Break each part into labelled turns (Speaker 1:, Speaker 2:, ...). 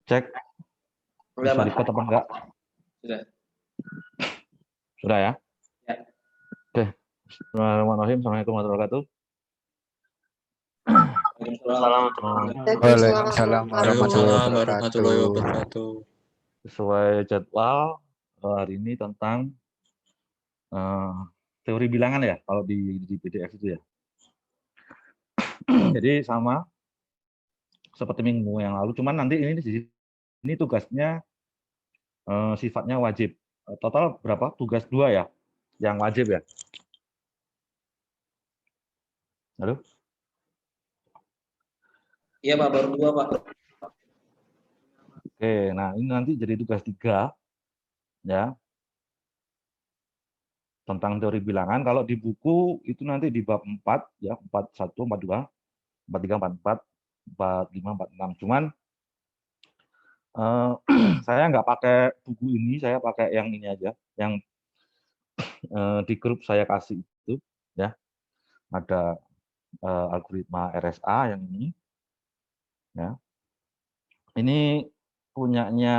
Speaker 1: Cek,
Speaker 2: Udah,
Speaker 1: bisa
Speaker 2: Pak.
Speaker 1: record apa enggak?
Speaker 2: Sudah.
Speaker 1: Sudah ya?
Speaker 2: Ya.
Speaker 1: Oke. Bismillahirrahmanirrahim. Assalamualaikum warahmatullahi wabarakatuh.
Speaker 3: Waalaikumsalam
Speaker 2: Waalaikumsalam
Speaker 3: warahmatullahi
Speaker 2: warahmatullahi
Speaker 3: wabarakatuh.
Speaker 2: wabarakatuh.
Speaker 1: Sesuai jadwal hari ini tentang teori bilangan ya, kalau di PDF itu ya. Jadi sama seperti minggu yang lalu, cuman nanti ini tugasnya sifatnya wajib. Total berapa? Tugas 2 ya, yang wajib ya. Halo?
Speaker 2: Iya, Pak, baru 2, Pak.
Speaker 1: Oke, nah ini nanti jadi tugas 3 ya. Tentang teori bilangan, kalau di buku itu nanti di bab 4 ya, 41, 42, 43, 44, 45, 46. Cuman saya nggak pakai buku ini, saya pakai yang ini aja, yang di grup saya kasih itu ya. Ada algoritma RSA yang ini ya. Ini punyanya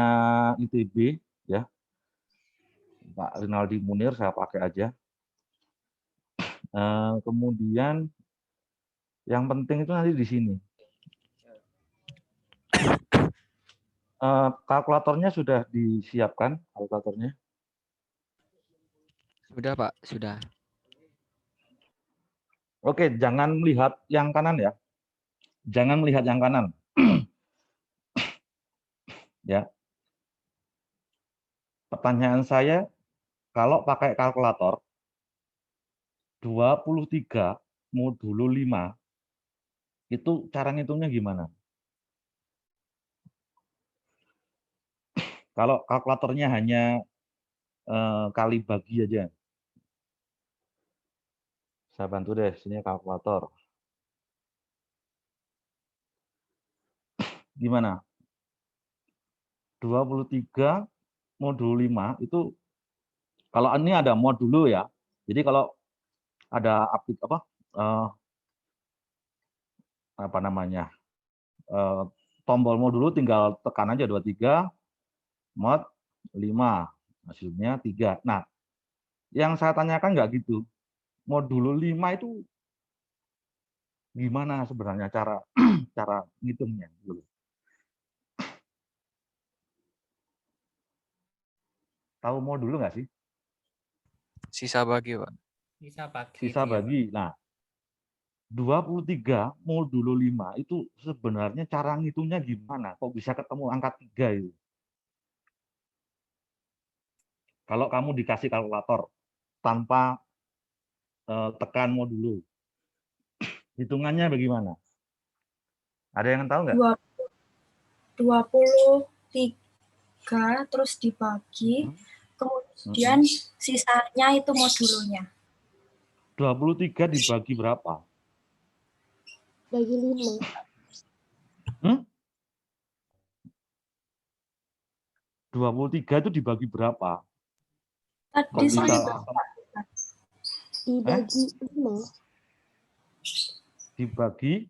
Speaker 1: ITB ya. Pak Rinaldi Munir, saya pakai aja. Kemudian yang penting itu nanti di sini. Kalkulatornya sudah disiapkan, kalkulatornya?
Speaker 3: Sudah, Pak, sudah.
Speaker 1: Oke, jangan melihat yang kanan ya. Jangan melihat yang kanan. Ya. Pertanyaan saya, kalau pakai kalkulator 23 modulo 5 itu cara ngitungnya gimana? Kalau kalkulatornya hanya kali bagi aja. Saya bantu deh, sini kalkulator. Gimana? 23 modulo 5 itu, kalau ini ada modulo ya. Jadi kalau ada apa namanya? Tombol modulo tinggal tekan aja 23 mod 5, hasilnya 3. Nah, yang saya tanyakan nggak gitu. Modulo 5 itu gimana sebenarnya cara cara ngitungnya? Tahu modulo nggak sih?
Speaker 3: Sisa bagi, Pak.
Speaker 1: Sisa bagi. Nah, 23 modulo 5 itu sebenarnya cara ngitungnya gimana? Kok bisa ketemu angka 3 itu? Kalau kamu dikasih kalkulator tanpa tekan modulo, hitungannya bagaimana? Ada yang tahu nggak?
Speaker 4: 23 terus dibagi, kemudian sisanya itu modulonya.
Speaker 1: 23 dibagi berapa?
Speaker 4: Bagi 5.
Speaker 1: 23 itu dibagi berapa?
Speaker 4: Tadi saya dibagi 5.
Speaker 1: Dibagi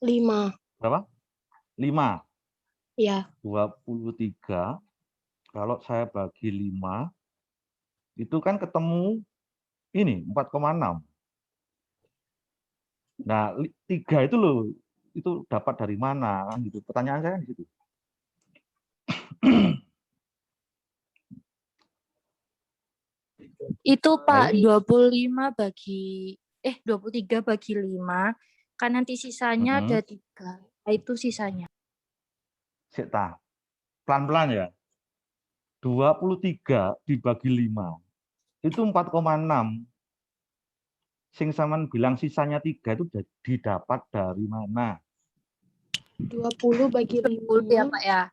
Speaker 4: 5.
Speaker 1: berapa? 5.
Speaker 4: Ya.
Speaker 1: 23 kalau saya bagi 5 itu kan ketemu ini 4,6. Nah, 3 itu loh, itu dapat dari mana kan gitu. Pertanyaan saya di situ.
Speaker 4: Itu Pak 23 bagi 5, kan nanti sisanya ada 3. Nah, itu sisanya.
Speaker 1: Sita. Pelan-pelan ya. 23 dibagi 5 itu 4,6. Sing sampean bilang sisanya 3 itu didapat dari mana?
Speaker 4: 20 bagi 5 ya Pak ya.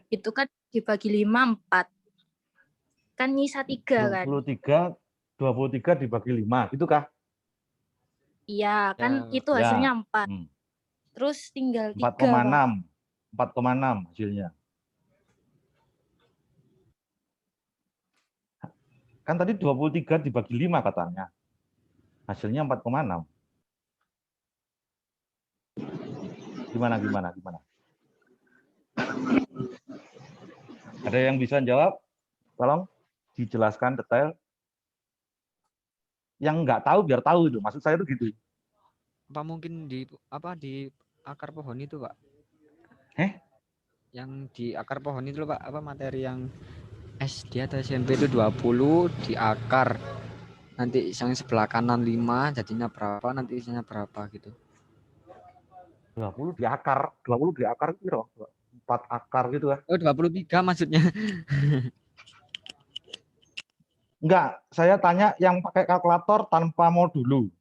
Speaker 4: Itu kan dibagi 5 4. Kan nyisa 3 kan.
Speaker 1: 23 dibagi 5, itu kah?
Speaker 4: Iya, kan itu hasilnya 4. Terus tinggal 3,
Speaker 1: 4,6. 4,6 hasilnya. Kan tadi 23 dibagi 5 katanya. Hasilnya 4,6. Gimana? Ada yang bisa jawab? Tolong dijelaskan detail. Yang nggak tahu biar tahu itu. Maksud saya itu gitu.
Speaker 3: Apa mungkin di akar pohon itu, Pak? Yang di akar pohon itu loh, Pak, apa materi yang SD atau SMP itu 20 di akar. Nanti yang sebelah kanan 5 jadinya berapa, nanti isinya berapa gitu.
Speaker 1: 20 di akar itu 4 akar gitu kan.
Speaker 3: Oh, 23 maksudnya.
Speaker 1: Enggak, saya tanya yang pakai kalkulator tanpa modulo.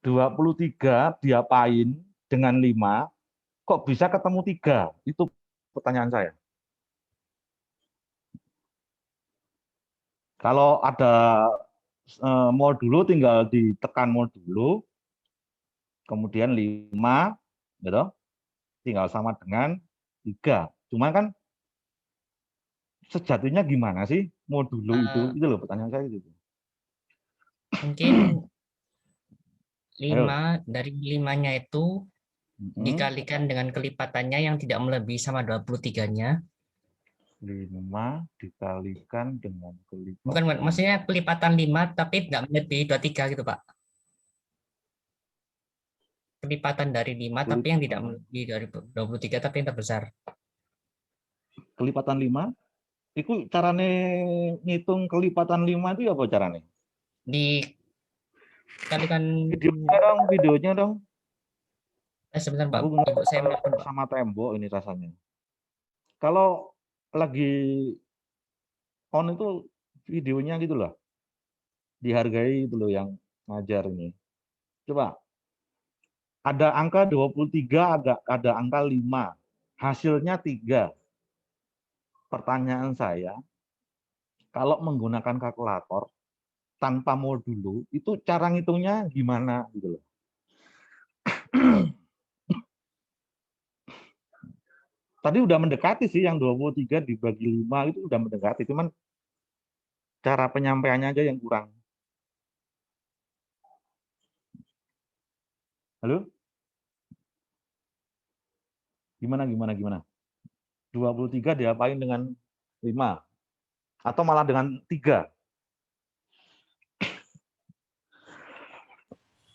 Speaker 1: 23 diapain dengan 5, kok bisa ketemu 3? Itu pertanyaan saya. Kalau ada modulo tinggal ditekan modulo, kemudian 5, gitu, tinggal sama dengan 3. Cuma kan sejatinya gimana sih modulo itu? Itu loh pertanyaan saya gitu.
Speaker 5: Mungkin 5 dari 5-nya itu dikalikan dengan kelipatannya yang tidak melebihi sama 23-nya.
Speaker 1: 5 dikalikan dengan kelipatan.
Speaker 5: Bukan, maksudnya kelipatan 5 tapi tidak melebihi 23 gitu, Pak. Kelipatan dari 5 tapi yang tidak melebihi dari 23 tapi yang terbesar.
Speaker 1: Kelipatan 5? Itu carane ngitung kelipatan 5 itu apa carane?
Speaker 5: Dikalikan
Speaker 1: videonya dong.
Speaker 5: Sebentar, Pak.
Speaker 1: Ibu saya sama tembok ini rasanya. Kalau lagi on itu videonya gitu loh. Dihargai itu loh yang ngajar ini. Coba. Ada angka 23, ada angka 5. Hasilnya 3. Pertanyaan saya, kalau menggunakan kalkulator tanpa modulo, itu cara ngitungnya gimana gitu loh. Tadi udah mendekati sih yang 23 dibagi 5 itu udah mendekati, cuman cara penyampaiannya aja yang kurang. Halo? Gimana? 23 diapain dengan 5? Atau malah dengan 3?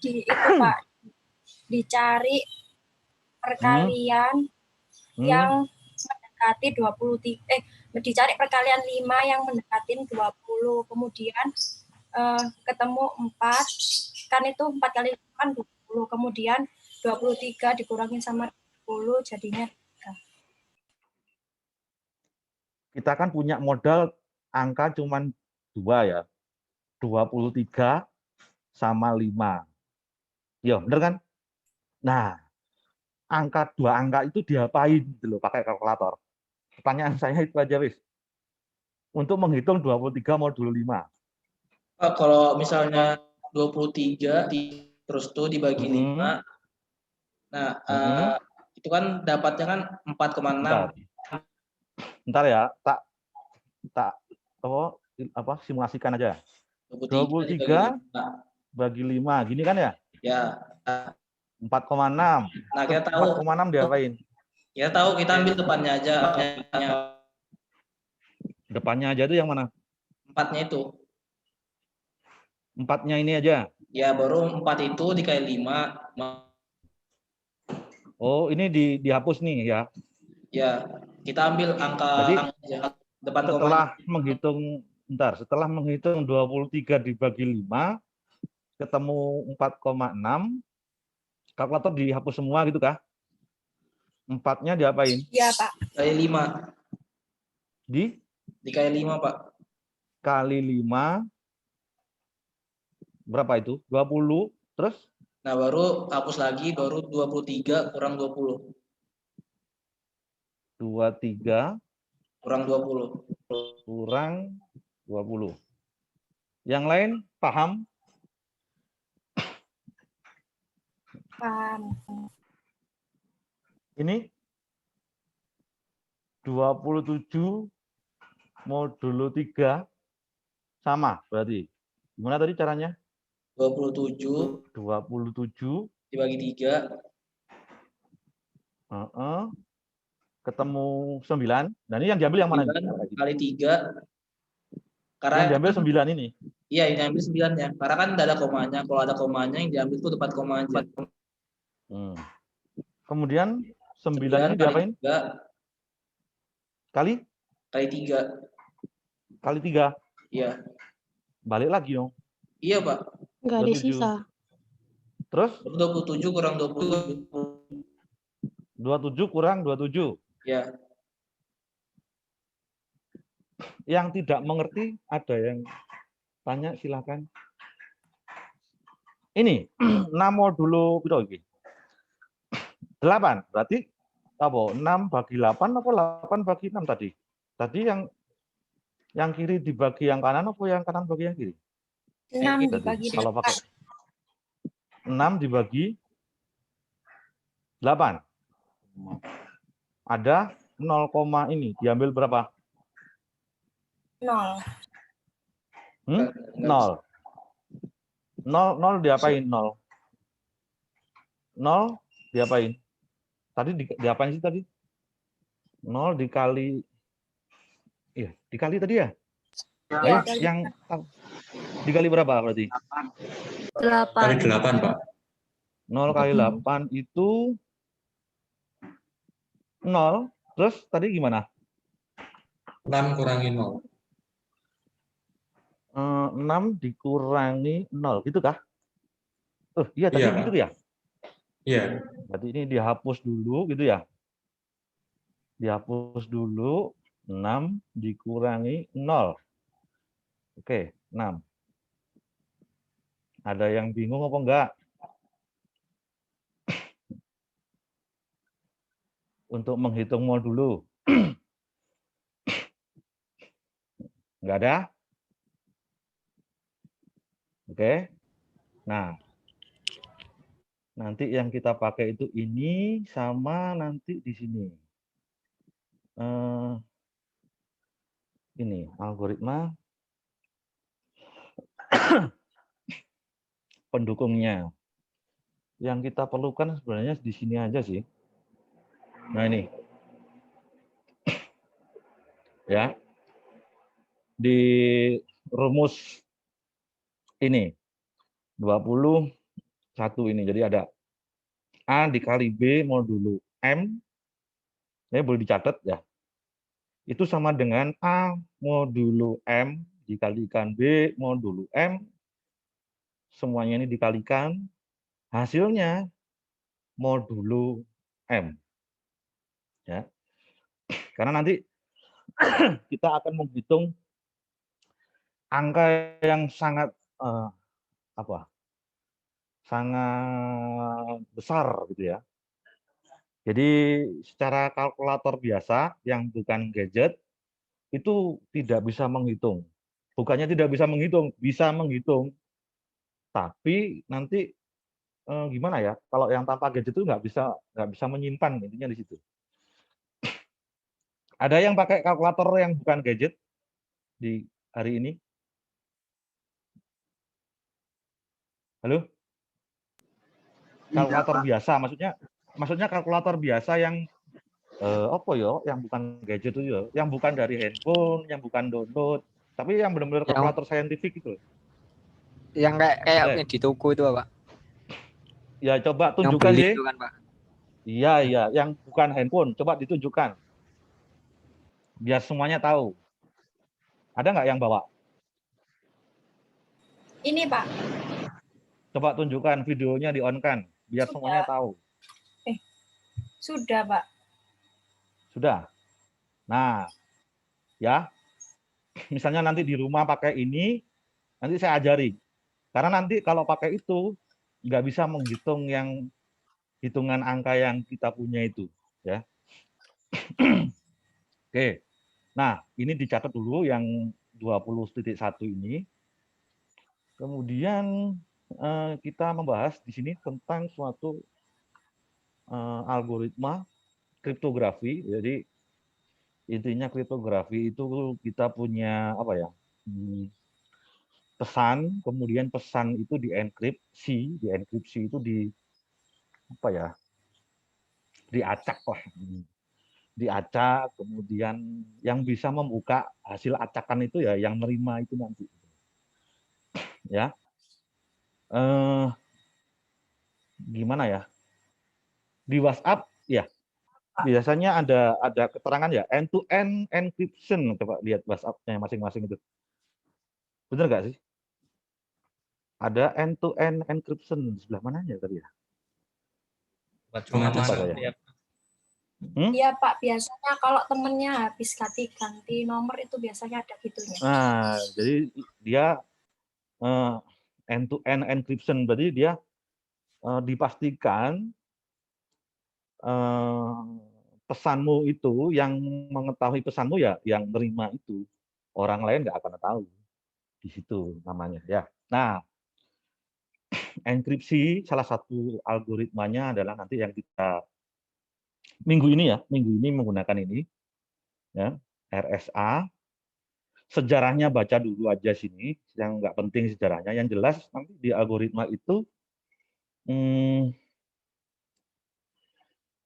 Speaker 4: Itu Pak, dicari perkalian yang mendekati 23, dicari perkalian 5 yang mendekati 20, kemudian ketemu 4, kan itu 4 kali 5 kan 20, kemudian 23 dikurangin sama 20 jadinya 3.
Speaker 1: Kita kan punya modal angka cuman 2 ya. 23 sama 5. Ya, bener kan? Nah, angka 2 angka itu diapain gitu loh pakai kalkulator. Pertanyaan saya itu aja wis. Untuk menghitung 23 modulo 5.
Speaker 2: Pak, kalau misalnya 23 terus tuh dibagi 5. Nah, itu kan dapatnya kan 4,6.
Speaker 1: Bentar ya, tak simulasikan aja. 23 bagi 5, gini kan ya?
Speaker 2: Ya.
Speaker 1: 4,6.
Speaker 2: Nah, kita tahu
Speaker 1: 4,6 diapain?
Speaker 2: Ya tahu, kita ambil depannya aja.
Speaker 1: Depannya aja itu yang mana?
Speaker 2: 4-nya itu.
Speaker 1: 4-nya ini aja?
Speaker 2: Ya, baru 4 itu dikali 5.
Speaker 1: Oh, ini dihapus nih ya?
Speaker 2: Ya, kita ambil angka depan
Speaker 1: setelah menghitung, setelah menghitung 23 dibagi 5, ketemu 4,6, kalkulator dihapus semua gitu kah? 4-nya diapain?
Speaker 4: Iya, Pak.
Speaker 2: Kali 5. Dikali 5, Pak.
Speaker 1: Kali 5, berapa itu? 20, terus?
Speaker 2: Nah, baru hapus lagi, baru 23 kurang 20.
Speaker 1: 23
Speaker 2: kurang 20.
Speaker 1: Kurang 20. Yang lain paham?
Speaker 4: Paham.
Speaker 1: Ini 27 modulo 3 sama berarti. Gimana tadi caranya?
Speaker 2: 27
Speaker 1: dibagi
Speaker 2: 3.
Speaker 1: ketemu 9. Nah, ini yang diambil yang mana?
Speaker 2: 9 kali 3.
Speaker 1: Yang
Speaker 2: Karena
Speaker 1: diambil 9 ini.
Speaker 2: iya, yang diambil 9 ya. Karena kan tidak ada komanya. Kalau ada komanya yang diambil itu 4 koma aja.
Speaker 1: Kemudian 9 ini
Speaker 2: kali
Speaker 1: diapain?
Speaker 2: 3
Speaker 1: Kali
Speaker 2: 3.
Speaker 1: kali 3.
Speaker 2: Iya.
Speaker 1: Balik lagi dong.
Speaker 2: Iya, Pak.
Speaker 4: Nggak ada
Speaker 1: 27.
Speaker 4: sisa.
Speaker 1: Terus
Speaker 2: 27 kurang 27.
Speaker 1: 27 kurang 27.
Speaker 2: Ya.
Speaker 1: Yang tidak mengerti ada yang tanya, silakan. Ini 6 modulo piro iki? 8. Berarti apa? 6 bagi 8 apa 8 bagi 6 tadi? Tadi yang kiri dibagi yang kanan apa yang kanan bagi yang kiri?
Speaker 4: 6
Speaker 1: Berarti
Speaker 4: dibagi
Speaker 1: kalau pakai 6 dibagi 8. Ada 0, ini diambil berapa?
Speaker 4: 0.
Speaker 1: 0. 0 diapain 0? 0 diapain? Tadi diapain sih tadi? 0 dikali, iya, dikali tadi ya?
Speaker 4: Ya,
Speaker 1: Yang dikali berapa berarti?
Speaker 4: 8.
Speaker 6: Kali 8, Pak.
Speaker 1: 0 kali 8 itu 0. Terus tadi gimana?
Speaker 6: 6 kurangi 0.
Speaker 1: 6 dikurangi 0, gitu kah? Iya tadi
Speaker 6: Iya,
Speaker 1: gitu
Speaker 6: Pak.
Speaker 1: ya?
Speaker 6: Iya.
Speaker 1: Berarti ini dihapus dulu gitu ya? Dihapus dulu, 6 dikurangi 0. Oke, 6. Ada yang bingung apa enggak? Untuk menghitung mol dulu. Enggak ada? Oke. Nah, nanti yang kita pakai itu ini sama nanti di sini. Ini algoritma pendukungnya. Yang kita perlukan sebenarnya di sini aja sih. Nah ini. Ya. Di rumus ini 21 ini. Jadi ada A dikali B modulo M. Ini boleh dicatat ya. Itu sama dengan A modulo M dikalikan B modulo M. Semuanya ini dikalikan. Hasilnya modulo M. Ya. Karena nanti kita akan menghitung angka yang sangat sangat besar gitu ya. Jadi secara kalkulator biasa yang bukan gadget itu tidak bisa menghitung. Bukannya tidak bisa menghitung, tapi nanti gimana ya? Kalau yang tanpa gadget itu nggak bisa menyimpan, intinya di situ. Ada yang pakai kalkulator yang bukan gadget di hari ini? Halo? Kalkulator biasa, maksudnya kalkulator biasa yang apa ya, yang bukan gadget itu ya, yang bukan dari handphone, yang bukan download, tapi yang benar-benar kalkulator saintifik itu.
Speaker 3: Yang kayak di toko itu, Pak.
Speaker 1: Ya coba
Speaker 3: Yang
Speaker 1: tunjukkan
Speaker 3: beli
Speaker 1: sih.
Speaker 3: itu kan, Pak.
Speaker 1: Iya, yang bukan handphone, coba ditunjukkan. Biar semuanya tahu. Ada nggak yang bawa?
Speaker 4: Ini, Pak.
Speaker 1: Coba tunjukkan videonya, di-on-kan, biar semuanya tahu.
Speaker 4: Sudah, Pak.
Speaker 1: Sudah. Nah, ya. Misalnya nanti di rumah pakai ini, nanti saya ajari. Karena nanti kalau pakai itu, nggak bisa menghitung yang hitungan angka yang kita punya itu. Ya. Oke. Nah, ini dicatat dulu yang 20.1 ini. Kemudian kita membahas di sini tentang suatu algoritma kriptografi. Jadi intinya kriptografi itu kita punya apa ya? Pesan, kemudian pesan itu dienkripsi itu di apa ya? Diacak lah. diacak, kemudian yang bisa membuka hasil acakan itu ya yang nerima itu nanti. Ya, gimana ya? Di WhatsApp ya biasanya ada keterangan ya end-to-end encryption. Coba lihat WhatsApp-nya masing-masing itu. Benar nggak sih? Ada end-to-end encryption sebelah mananya tadi ya?
Speaker 5: Buat
Speaker 6: Cuma
Speaker 5: pengamanan
Speaker 1: saya.
Speaker 5: gitu ya.
Speaker 4: Iya Pak, biasanya kalau temennya habis ganti nomor itu biasanya ada gitunya.
Speaker 1: Nah, jadi dia end-to-end encryption, berarti dia dipastikan pesanmu itu yang mengetahui pesanmu ya yang nerima itu. Orang lain nggak akan tahu. Di situ namanya ya. Nah, enkripsi salah satu algoritmanya adalah nanti yang kita minggu ini menggunakan ini ya, RSA. Sejarahnya baca dulu aja sini, yang nggak penting sejarahnya. Yang jelas nanti di algoritma itu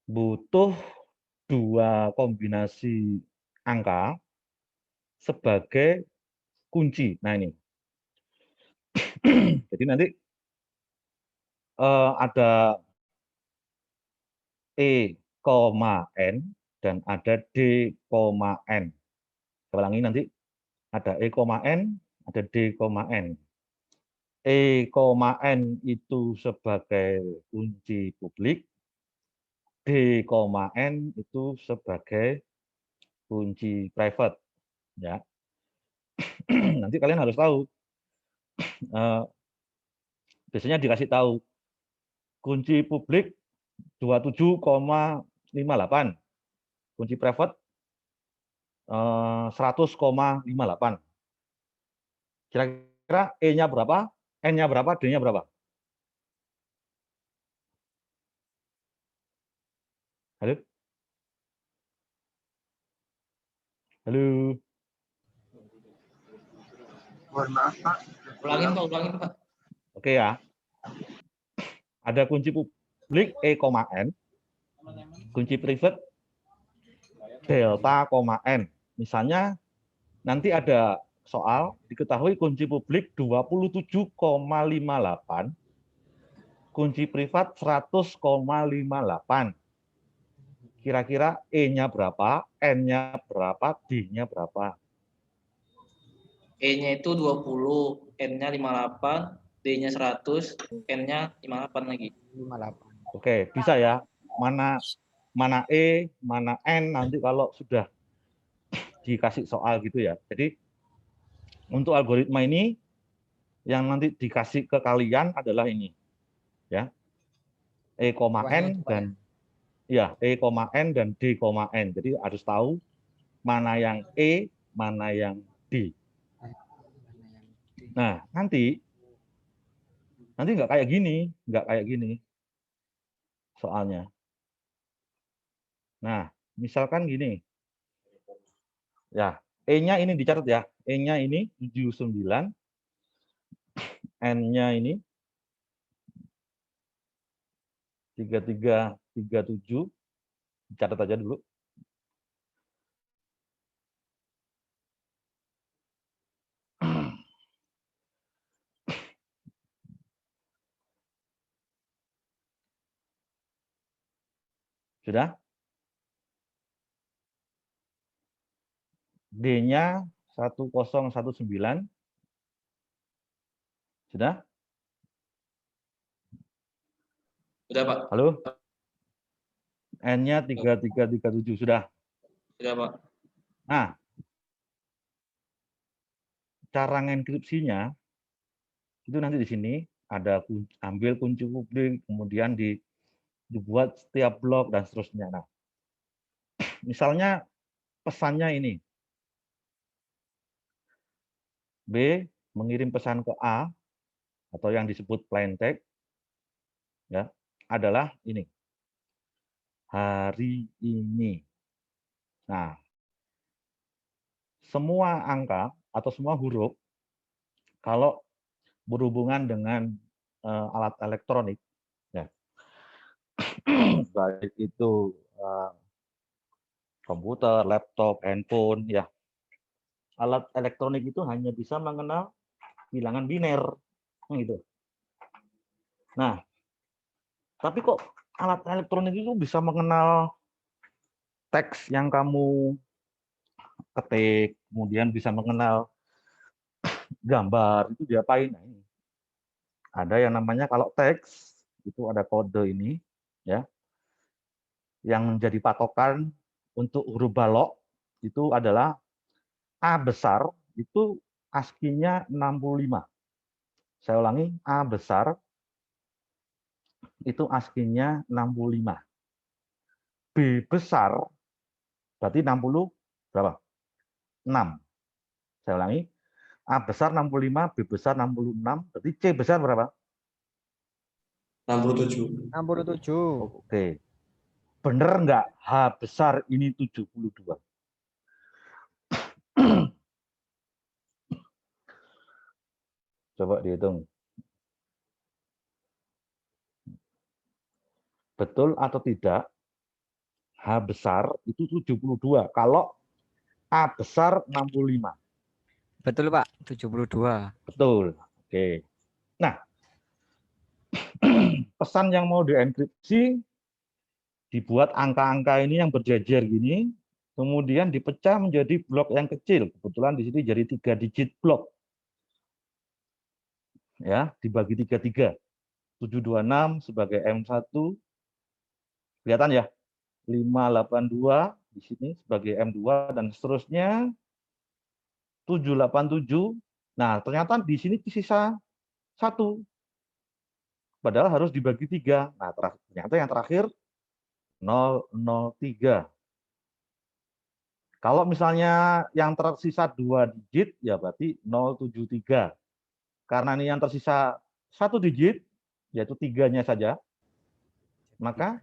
Speaker 1: butuh 2 kombinasi angka sebagai kunci. Nah ini. Jadi nanti ada E, N dan ada D, N. Saya ulangi nanti ada E, N, ada D, N. E, N itu sebagai kunci publik, D, N itu sebagai kunci private. Ya. Nanti kalian harus tahu. Biasanya dikasih tahu kunci publik 27,58, kunci private 100,58. Kira-kira E-nya berapa, N-nya berapa, D-nya berapa? Halo? Halo?
Speaker 7: Mohon maaf Pak.
Speaker 2: Ulangin Pak.
Speaker 1: Oke ya. Ada kunci publik E, N, kunci private delta, N. Misalnya nanti ada soal diketahui kunci publik 27,58, kunci privat 100,58. Kira-kira E-nya berapa, N-nya berapa, D-nya berapa?
Speaker 2: E-nya itu 20, N-nya 58, D-nya 100, N-nya 58 lagi.
Speaker 3: 58.
Speaker 1: Oke, bisa ya. Mana E, mana N nanti kalau sudah dikasih soal gitu ya. Jadi untuk algoritma ini yang nanti dikasih ke kalian adalah ini. Ya. E, N dan ya, E, N dan D, N. Jadi harus tahu mana yang E, mana yang D. Nah, nanti nggak kayak gini soalnya. Nah, misalkan gini. Ya, E-nya ini dicatat ya. E-nya ini 79, N-nya ini 3337. Dicatat aja dulu. Sudah? D-nya 1019. Sudah?
Speaker 2: Sudah Pak.
Speaker 1: Halo? N-nya 3337. Sudah?
Speaker 2: Sudah Pak.
Speaker 1: Nah, cara mengenkripsinya itu nanti di sini ada ambil kunci publik, kemudian dibuat setiap blok dan seterusnya. Nah, misalnya pesannya ini. B mengirim pesan ke A atau yang disebut plain text ya, adalah ini. Hari ini. Nah, semua angka atau semua huruf kalau berhubungan dengan alat elektronik ya, baik itu komputer, laptop, handphone, ya. Alat elektronik itu hanya bisa mengenal bilangan biner, gitu. Nah, tapi kok alat elektronik itu bisa mengenal teks yang kamu ketik, kemudian bisa mengenal gambar, itu diapain? Nah, ini. Ada yang namanya kalau teks, itu ada kode ini, ya, yang menjadi patokan untuk huruf balok, itu adalah A besar, itu ASCII-nya 65. Saya ulangi, A besar, itu ASCII-nya 65. B besar, berarti 60 berapa? 6. Saya ulangi, A besar 65, B besar 66, berarti C besar berapa?
Speaker 6: 67.
Speaker 3: 67.
Speaker 1: Oke. Bener nggak H besar ini 72? Coba dihitung. Betul atau tidak? H besar itu 72. Kalau A besar 65.
Speaker 3: Betul, Pak. 72.
Speaker 1: Betul. Oke. Nah, pesan yang mau dienkripsi dibuat angka-angka ini yang berjejer gini, kemudian dipecah menjadi blok yang kecil. Kebetulan di sini jadi 3 digit blok. Ya, dibagi 33. 726 sebagai M1. Kelihatan ya? 582 di sini sebagai M2 dan seterusnya 787. Nah, ternyata di sini sisa 1. Padahal harus dibagi 3. Nah, ternyata yang terakhir 003. Kalau misalnya yang tersisa 2 digit, ya berarti 073. Karena ini yang tersisa 1 digit, yaitu 3-nya saja, maka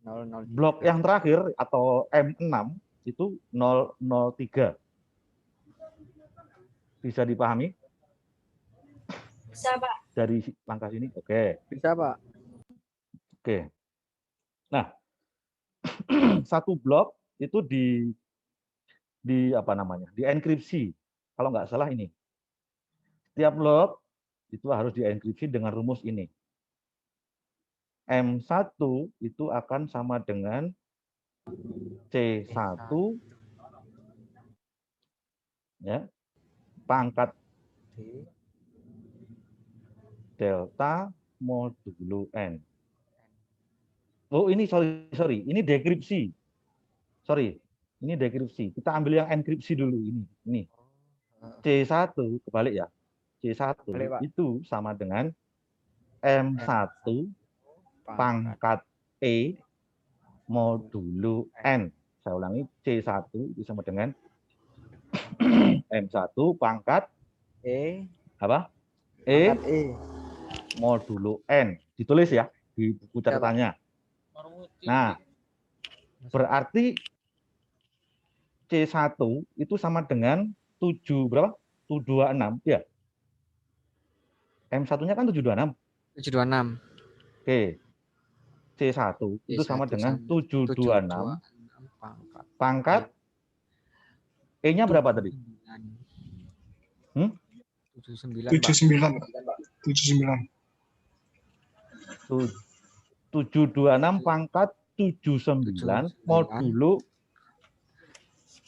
Speaker 3: 003.
Speaker 1: blok yang terakhir atau M6 itu 003. Bisa dipahami?
Speaker 4: Bisa, Pak.
Speaker 1: Dari langkah sini? Oke.
Speaker 3: Bisa, Pak.
Speaker 1: Oke. Nah, satu blok itu di apa namanya? Dienkripsi. Kalau nggak salah ini. Setiap blok itu harus dienkripsi dengan rumus ini. M1 itu akan sama dengan C1 ya, pangkat delta modulo N. Oh, ini sorry, ini dekripsi. Sorry, ini dekripsi. Kita ambil yang enkripsi dulu ini. C1 kebalik ya. C1 itu sama dengan M1 pangkat E modulo N. Saya ulangi, C1 itu sama dengan M1 pangkat
Speaker 3: E
Speaker 1: apa?
Speaker 3: pangkat E
Speaker 1: modulo N. Ditulis ya di buku catatannya. Nah, berarti C1 itu sama dengan 7 berapa? 726 ya. M1-nya kan 726.
Speaker 3: 726.
Speaker 1: Oke. C1 itu sama dengan 726 pangkat E-nya berapa tadi?
Speaker 3: 79, Pak.
Speaker 7: 79.
Speaker 1: 726 pangkat 79 modulo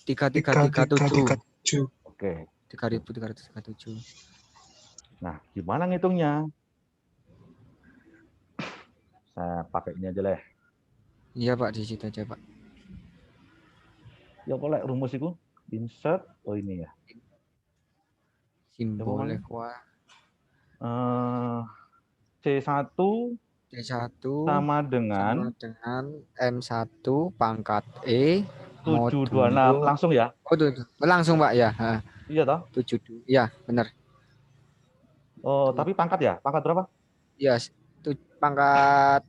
Speaker 3: 3337.
Speaker 1: Oke.
Speaker 3: 3337.
Speaker 1: Nah, gimana ngitungnya? Saya pakai ini aja lah.
Speaker 3: Iya, Pak, di situ aja, Pak.
Speaker 1: Ya boleh rumus itu insert ini ya.
Speaker 3: Simbolnya kuah.
Speaker 1: C1 sama dengan
Speaker 3: M1 pangkat E
Speaker 1: 726 langsung ya.
Speaker 3: Oh, langsung, Pak ya.
Speaker 1: Iya toh?
Speaker 3: 72. Iya, benar.
Speaker 1: Oh, tapi pangkat ya? Pangkat berapa?
Speaker 3: Iya, pangkat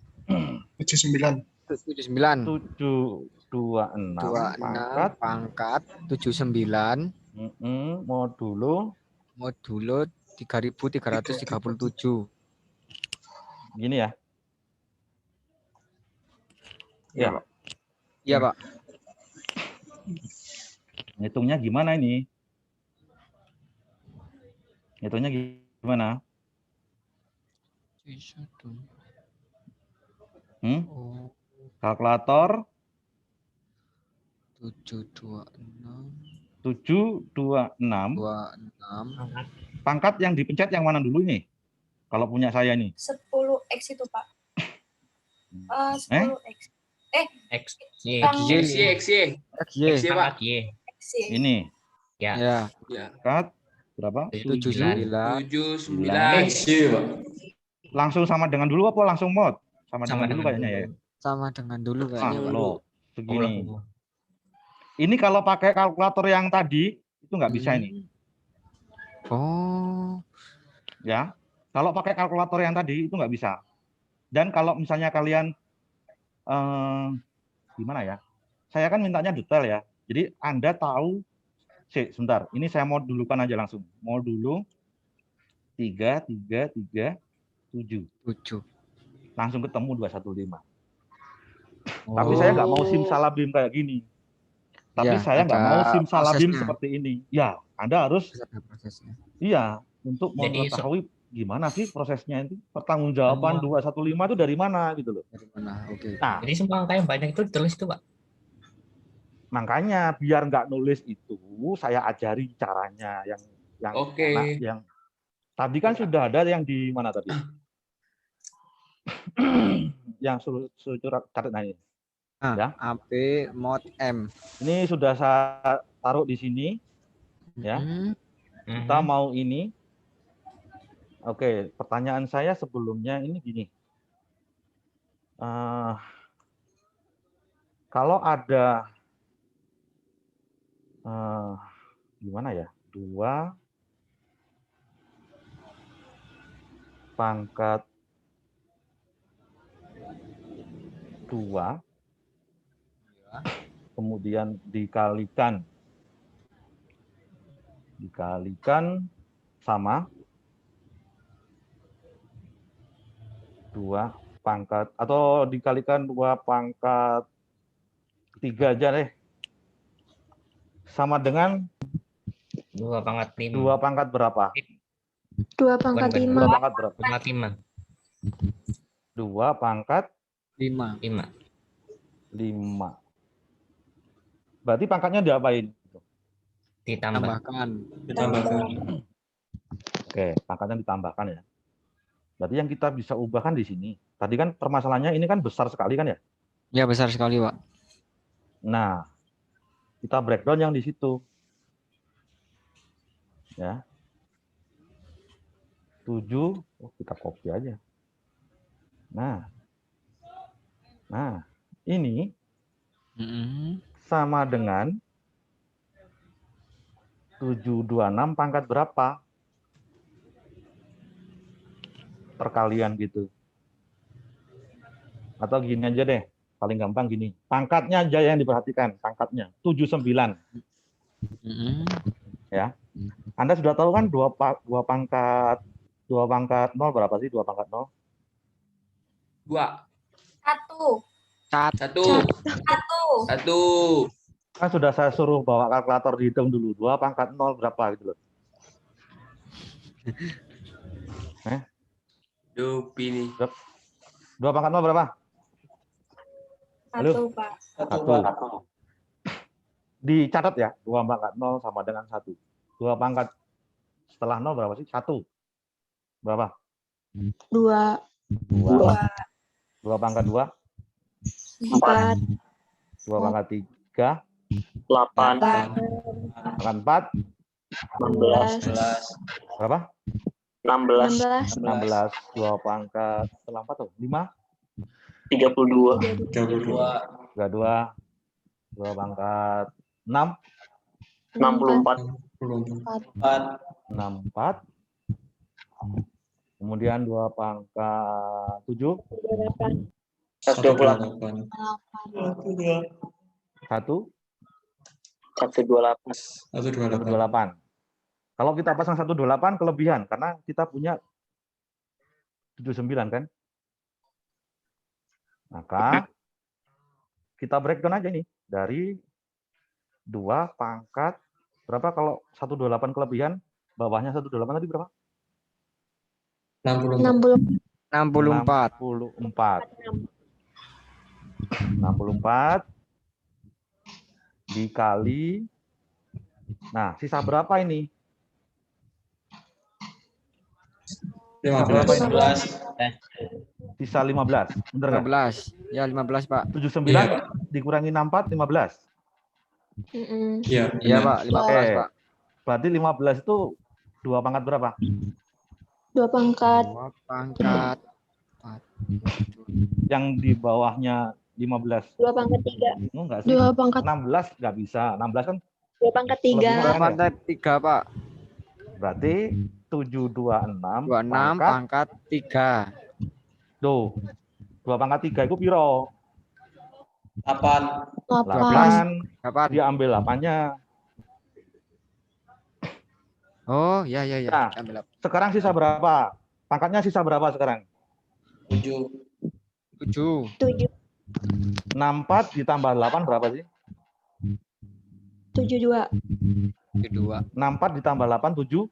Speaker 7: 79.
Speaker 3: 26 pangkat 79
Speaker 1: modulo
Speaker 3: 3337.
Speaker 1: Gini ya.
Speaker 3: Iya,
Speaker 1: Ya.
Speaker 3: Pak. Iya, Pak.
Speaker 1: Ngitungnya gimana ini? Ngitungnya gimana?
Speaker 3: C1. Oh,
Speaker 1: Kalkulator
Speaker 3: 726
Speaker 1: 726.
Speaker 3: 26.
Speaker 1: Pangkat yang dipencet yang mana dulu ini? Kalau punya saya nih.
Speaker 4: 10x itu, Pak. 10x.
Speaker 5: X, Y,
Speaker 3: XY.
Speaker 5: pangkat Y.
Speaker 4: X.
Speaker 1: Ini.
Speaker 5: Ya.
Speaker 3: Ya,
Speaker 1: Pangkat berapa?
Speaker 3: 79.
Speaker 6: 79. Pak.
Speaker 1: Langsung sama dengan dulu apa langsung mod? Sama
Speaker 5: Sama
Speaker 1: dengan dulu
Speaker 5: dengan
Speaker 1: kayaknya ya.
Speaker 3: Sama dengan dulu
Speaker 1: Nah,
Speaker 3: kayaknya.
Speaker 1: kalau
Speaker 5: Oh,
Speaker 1: segini. Ini kalau pakai kalkulator yang tadi itu nggak bisa ini.
Speaker 3: Oh,
Speaker 1: Ya. Kalau pakai kalkulator yang tadi itu nggak bisa. Dan kalau misalnya kalian gimana ya? Saya kan mintanya detail ya. Jadi Anda tahu, sebentar. Ini saya mau dulukan aja langsung. Mau dulu 3, 3, 3, 7.
Speaker 3: 7.
Speaker 1: Langsung ketemu 215. Tapi saya nggak mau simsalabim kayak gini. Tapi
Speaker 3: Ya,
Speaker 1: saya nggak
Speaker 3: ada
Speaker 1: mau simsalabim
Speaker 3: prosesnya.
Speaker 1: seperti ini. Ya, Anda harus,
Speaker 3: Ada prosesnya.
Speaker 1: iya, untuk
Speaker 5: Jadi,
Speaker 1: mengetahui gimana sih prosesnya itu. Pertanggungjawaban 215 itu dari mana gitu loh.
Speaker 3: Dari mana? Oke.
Speaker 1: Nah,
Speaker 5: Jadi semua angka yang banyak itu ditulis itu, Pak.
Speaker 1: makanya biar nggak nulis itu, saya ajari caranya yang
Speaker 6: Oke.
Speaker 1: yang tadi kan sudah ada yang di mana tadi? Yang suruh catat ini.
Speaker 3: Nah,
Speaker 1: Ya.
Speaker 3: AP mod M.
Speaker 1: Ini sudah saya taruh di sini. Ya. Kita mau ini. Oke, pertanyaan saya sebelumnya ini gini. Kalau ada gimana ya? 2 pangkat 2 kemudian dikalikan sama 2 pangkat atau dikalikan 2 pangkat 3 aja deh. Sama dengan
Speaker 5: 2 pangkat 5.
Speaker 1: 2 pangkat berapa?
Speaker 4: 2 pangkat
Speaker 1: 2
Speaker 4: 5.
Speaker 1: pangkat berapa?
Speaker 5: Pangkat 5.
Speaker 1: 2 pangkat
Speaker 3: 5.
Speaker 1: 5. Berarti pangkatnya diapain?
Speaker 5: Ditambah.
Speaker 6: Ditambahkan.
Speaker 1: Oke, pangkatnya ditambahkan ya. Berarti yang kita bisa ubahkan di sini. Tadi kan permasalahannya ini kan besar sekali kan ya?
Speaker 3: Ya, besar sekali, Pak.
Speaker 1: Nah, kita breakdown yang di situ. Ya. 7, kita copy aja. Nah, ini sama dengan 726 pangkat berapa? Perkalian gitu. Atau gini aja deh, paling gampang gini. Pangkatnya aja yang diperhatikan, pangkatnya 79. Ya. Anda sudah tahu kan 2 pangkat 0 berapa sih 2 pangkat 0?
Speaker 6: 2.
Speaker 4: 1.
Speaker 6: 1.
Speaker 1: Kan sudah saya suruh bawa kalkulator dihitung dulu. 2 pangkat 0 berapa gitu loh.
Speaker 6: Dupi nih.
Speaker 1: 2 pangkat 0 berapa?
Speaker 4: 1, Pak.
Speaker 1: 1. Dicatat ya, 2 pangkat 0 sama dengan 1. 2 pangkat setelah 0 berapa sih? 1. Berapa?
Speaker 4: 2.
Speaker 1: 2 pangkat 2?
Speaker 4: 4.
Speaker 1: 2 pangkat 3?
Speaker 2: 8.
Speaker 1: Pangkat 4?
Speaker 4: 16.
Speaker 1: Berapa?
Speaker 2: 16.
Speaker 1: 16. 2 pangkat setelah 4 tuh? 5?
Speaker 2: 32.
Speaker 1: 32. 2 pangkat 6?
Speaker 2: 64.
Speaker 1: 64. Kemudian 2 pangkat 7?
Speaker 2: 128.
Speaker 1: 1?
Speaker 2: 128.
Speaker 1: 128. Kalau kita pasang 128 kelebihan karena kita punya 79 kan? Maka kita breakdown aja nih dari 2 pangkat berapa kalau 128 kelebihan, bawahnya 128 tadi berapa?
Speaker 6: 60.
Speaker 3: 64.
Speaker 1: 64. 64 dikali, nah sisa berapa ini?
Speaker 6: 15.
Speaker 2: 15.
Speaker 1: Sisa 15, bener kan?
Speaker 3: 15. Ya 15 Pak.
Speaker 1: 79
Speaker 6: Iya.
Speaker 1: dikurangi 64, 15.
Speaker 6: Iya,
Speaker 3: Iya
Speaker 6: benar.
Speaker 3: Pak, 15 Pak.
Speaker 1: Berarti 15 itu 2 pangkat berapa?
Speaker 8: 2 pangkat
Speaker 3: 2 pangkat 4.
Speaker 1: Yang di bawahnya 15.
Speaker 8: 2 pangkat 3.
Speaker 1: Enggak sih.
Speaker 8: 2 pangkat
Speaker 1: 16 nggak bisa. 16 kan
Speaker 8: 2 pangkat
Speaker 1: Kelebihan
Speaker 3: 2
Speaker 8: 3.
Speaker 3: pangkat 3 Pak.
Speaker 1: berarti 726
Speaker 3: 26 pangkat 3.
Speaker 1: Tuh. 2 pangkat 3 itu piro?
Speaker 2: 8.
Speaker 8: 8.
Speaker 3: 8.
Speaker 1: Dia ambil 8-nya.
Speaker 3: Oh, ya ya ya.
Speaker 1: Nah.
Speaker 3: Ambil apa?
Speaker 1: Sekarang sisa berapa? Pangkatnya sisa berapa sekarang?
Speaker 2: 7.
Speaker 3: 7.
Speaker 8: 7.
Speaker 1: 64 ditambah 8 berapa sih?
Speaker 8: 72.
Speaker 3: 72.
Speaker 1: 64 ditambah 8 7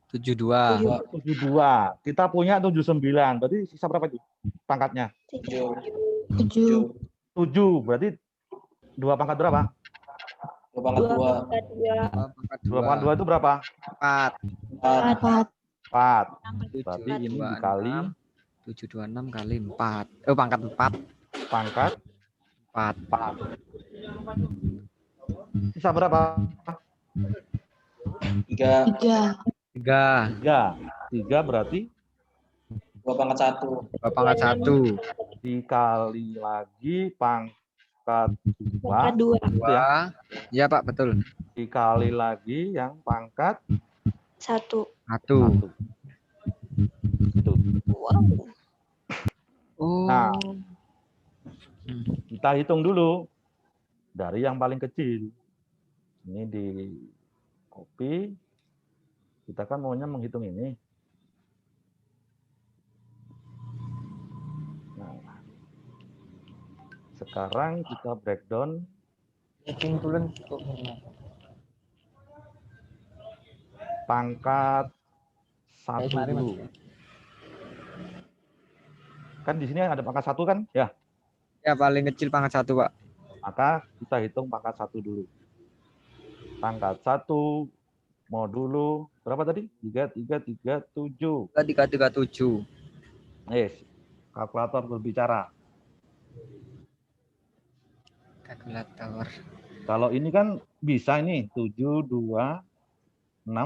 Speaker 3: 72.
Speaker 1: 72. Kita punya 79. Berarti sisa berapa itu? Pangkatnya
Speaker 2: 7.
Speaker 8: 7.
Speaker 1: 7. Berarti 2 pangkat berapa?
Speaker 2: 2 pangkat
Speaker 8: 2
Speaker 2: 2.
Speaker 8: pangkat 2.
Speaker 1: 2 pangkat 2 itu berapa?
Speaker 3: 4.
Speaker 8: 4.
Speaker 1: 4.
Speaker 3: 7
Speaker 1: Berarti ini dikali
Speaker 3: 726 kali 4. Oh, pangkat 4.
Speaker 1: pangkat
Speaker 3: 4.
Speaker 1: 4. Sisa berapa?
Speaker 2: 3.
Speaker 8: 3.
Speaker 3: 3.
Speaker 1: 3 berarti
Speaker 2: 2 pangkat 1.
Speaker 3: 2 pangkat 1.
Speaker 1: dikali lagi pangkat 2.
Speaker 8: Pangkat 2.
Speaker 3: 2. Iya Pak, betul.
Speaker 1: Dikali lagi yang pangkat
Speaker 8: 1.
Speaker 3: 1.
Speaker 1: 1. Tuh.
Speaker 8: Wow.
Speaker 3: Oh.
Speaker 1: Nah. Kita hitung dulu dari yang paling kecil. Ini di copy. Kita kan maunya menghitung ini. Nah, sekarang kita breakdown. Pangkat 1 dulu. Kan di sini ada pangkat 1 kan? Ya.
Speaker 3: Ya paling kecil pangkat 1 Pak.
Speaker 1: Maka kita hitung pangkat 1 dulu. Pangkat 1 modulo berapa tadi? 3337.
Speaker 3: 337.
Speaker 1: Yes. Kalkulator berbicara.
Speaker 3: Kalkulator.
Speaker 1: Kalau ini kan bisa ini 726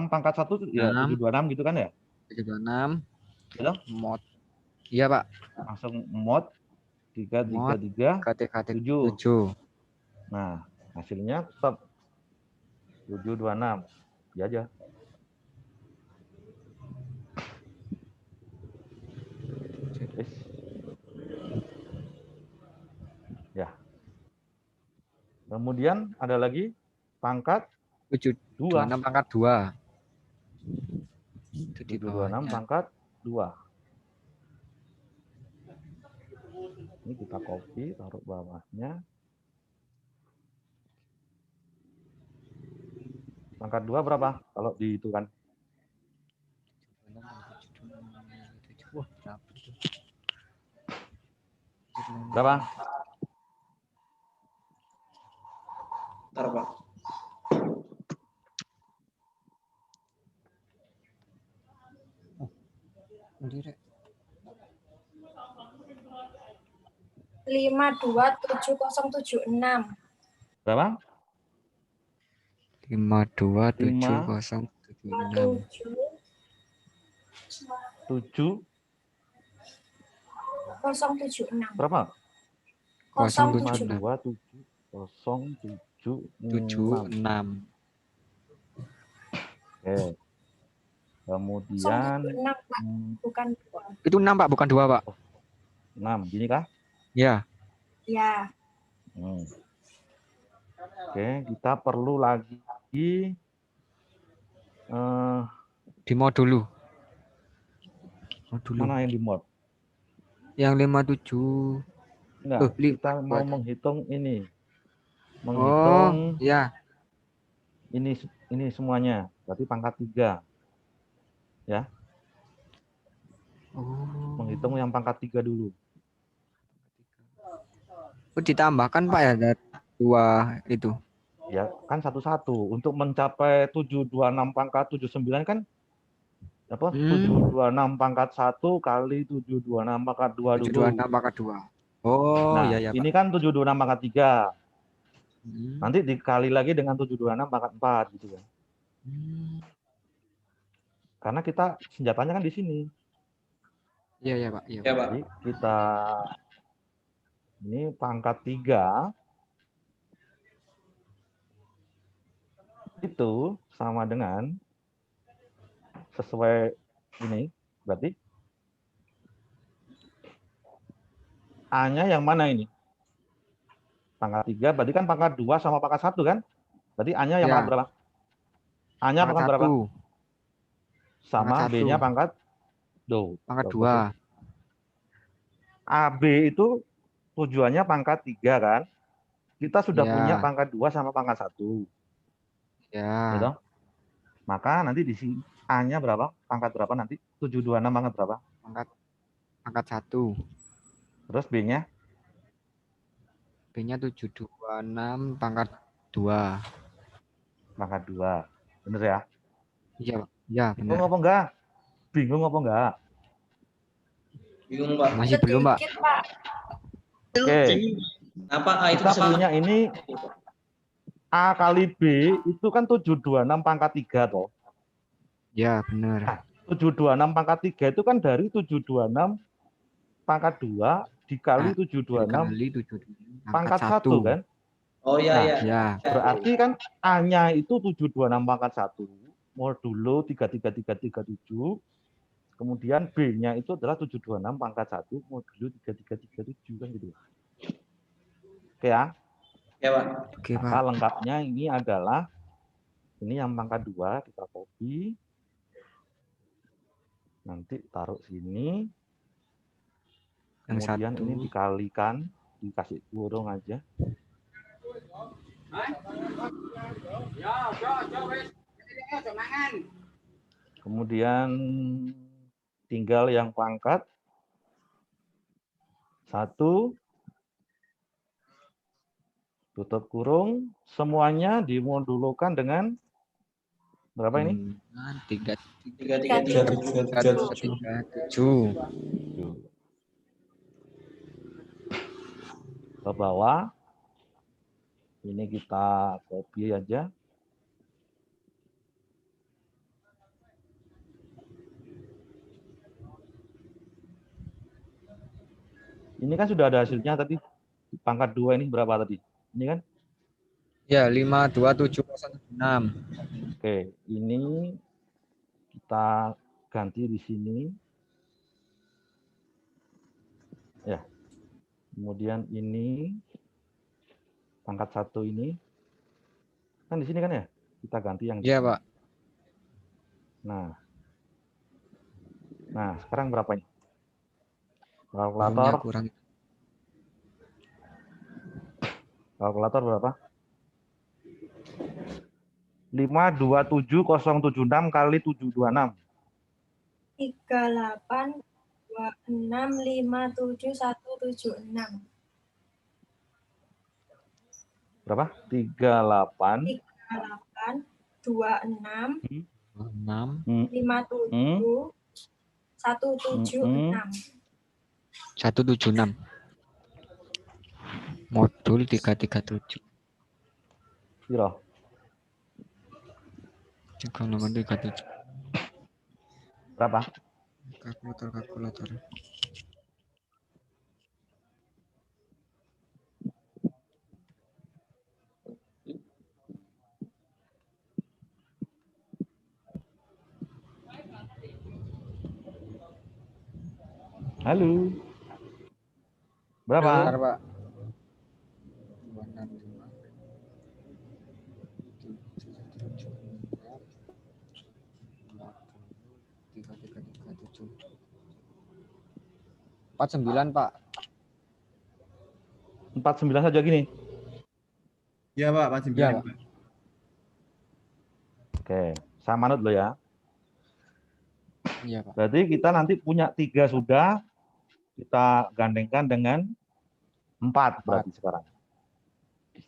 Speaker 1: pangkat 1 ya 726 gitu kan ya?
Speaker 3: 726.
Speaker 1: Gitu?
Speaker 3: Mod. Iya Pak.
Speaker 1: Langsung mod 333 7.
Speaker 3: 7.
Speaker 1: Nah, hasilnya tetap 726. Ya aja. Yes. Ya. Kemudian ada lagi pangkat
Speaker 3: 726 pangkat 2. Itu di
Speaker 1: 726
Speaker 3: bawahnya.
Speaker 1: pangkat 2. Ini kita copy, taruh bawahnya. Pangkat 2 berapa? Kalau dihitungkan.
Speaker 3: Wah, berapa itu?
Speaker 1: Berapa?
Speaker 2: Bentar, Pak.
Speaker 3: Sendiri.
Speaker 4: 527076.
Speaker 1: Berapa?
Speaker 3: 527076.
Speaker 1: 7
Speaker 4: 076.
Speaker 1: berapa?
Speaker 3: 076.
Speaker 1: 527 Oke. Kemudian
Speaker 4: 076, Pak. Bukan 2.
Speaker 3: Itu 6 Pak, bukan 2 Pak.
Speaker 1: 6. Gini kah?
Speaker 3: Ya.
Speaker 4: Ya.
Speaker 1: Oke, kita perlu lagi
Speaker 3: Di mod dulu.
Speaker 1: mana yang di mod?
Speaker 3: Yang 57.
Speaker 1: Enggak,
Speaker 3: Oh,
Speaker 1: kita mau
Speaker 3: buat.
Speaker 1: menghitung ini.
Speaker 3: Oh,
Speaker 1: Menghitung
Speaker 3: ya.
Speaker 1: ini semuanya, berarti pangkat 3. Ya.
Speaker 3: Oh.
Speaker 1: Menghitung yang pangkat 3 dulu.
Speaker 3: Oh, ditambahkan Pak ya dari 2 itu.
Speaker 1: Ya, kan satu-satu. Untuk mencapai 726 pangkat 79 kan apa? 726 pangkat 1 kali 726 pangkat 2 dulu.
Speaker 3: 726 pangkat 2. Oh,
Speaker 1: Nah,
Speaker 3: iya ya,
Speaker 1: ini
Speaker 3: Pak.
Speaker 1: kan 726 pangkat 3. Nanti dikali lagi dengan 726 pangkat 4 gitu kan. Karena kita senjatanya kan di sini.
Speaker 3: Iya ya, Pak. Iya.
Speaker 2: Ya, Pak.
Speaker 1: Jadi kita ini pangkat 3 itu sama dengan sesuai ini, berarti A-nya yang mana ini? Pangkat 3, berarti kan pangkat 2 sama pangkat 1 kan? Berarti A-nya yang
Speaker 3: Ya.
Speaker 1: pangkat berapa? A-nya pangkat berapa? Sama
Speaker 3: Pangkat 1.
Speaker 1: B-nya pangkat 2.
Speaker 3: Pangkat 2.
Speaker 1: AB itu tujuannya pangkat 3 kan? Kita sudah
Speaker 3: Ya.
Speaker 1: punya pangkat 2 sama pangkat 1.
Speaker 3: Ya.
Speaker 1: Gitu? Maka nanti di sini A-nya berapa? Pangkat berapa nanti? 726 pangkat berapa?
Speaker 3: Pangkat 1.
Speaker 1: Terus B-nya?
Speaker 3: B-nya 726 pangkat 2.
Speaker 1: Pangkat 2. Bener ya?
Speaker 3: Iya, Pak. Iya,
Speaker 1: Bingung
Speaker 3: benar.
Speaker 1: apa enggak? Bingung apa enggak?
Speaker 2: Bingung, Pak.
Speaker 3: Masih belum, Pak.
Speaker 1: Oke.
Speaker 2: Apa A itu
Speaker 1: Kita
Speaker 2: sama?
Speaker 1: punya ini A kali B itu kan 726 pangkat 3 toh.
Speaker 3: Ya, benar.
Speaker 1: Nah, 726 pangkat 3 itu kan dari 726 pangkat 2 dikali 726
Speaker 3: Dikali 726
Speaker 1: pangkat 1 kan?
Speaker 2: Oh iya,
Speaker 1: Nah,
Speaker 2: iya.
Speaker 3: Ya.
Speaker 1: berarti kan A-nya itu 726 pangkat 1 modulo 33337. Kemudian B-nya itu adalah 726 pangkat 1 modulo 3337 kan gitu. Oke ya.
Speaker 2: Ya, Pak.
Speaker 3: Oke,
Speaker 1: Maka
Speaker 3: Pak.
Speaker 1: lengkapnya ini adalah ini yang pangkat 2 kita copy. Nanti taruh sini.
Speaker 3: Yang
Speaker 1: Kemudian
Speaker 3: 1.
Speaker 1: ini dikalikan, dikasih kurung aja. Kemudian tinggal yang pangkat 1, tutup kurung, semuanya dimodulukan dengan berapa ini?
Speaker 3: 337.
Speaker 1: Ke bawah. Ini kita copy aja. Ini kan sudah ada hasilnya tadi. Pangkat 2 ini berapa tadi? Ini kan?
Speaker 3: Ya, 52706.
Speaker 1: Oke, ini kita ganti di sini. Ya. Kemudian ini pangkat 1 ini kan di sini kan ya? Kita ganti yang
Speaker 3: Iya, Pak.
Speaker 1: Nah, sekarang berapa ini?
Speaker 3: Kurangnya kurang.
Speaker 1: Kalkulator berapa? 527076 kali 726.
Speaker 8: 3826577176.
Speaker 1: Berapa? 38
Speaker 8: 26
Speaker 3: 6
Speaker 8: 57
Speaker 3: 176. Modul 337.
Speaker 1: Piro?
Speaker 3: 3637.
Speaker 1: Berapa?
Speaker 3: Kalkulator.
Speaker 1: Halo. Berapa?
Speaker 3: Bentar, Pak. 49, Pak.
Speaker 1: 49 saja gini.
Speaker 9: Iya, Pak, 49.
Speaker 3: Iya, Pak.
Speaker 1: Oke, saya manut lo ya.
Speaker 3: Iya, Pak.
Speaker 1: Berarti kita nanti punya 3 sudah, kita gandengkan dengan 4 berarti sekarang.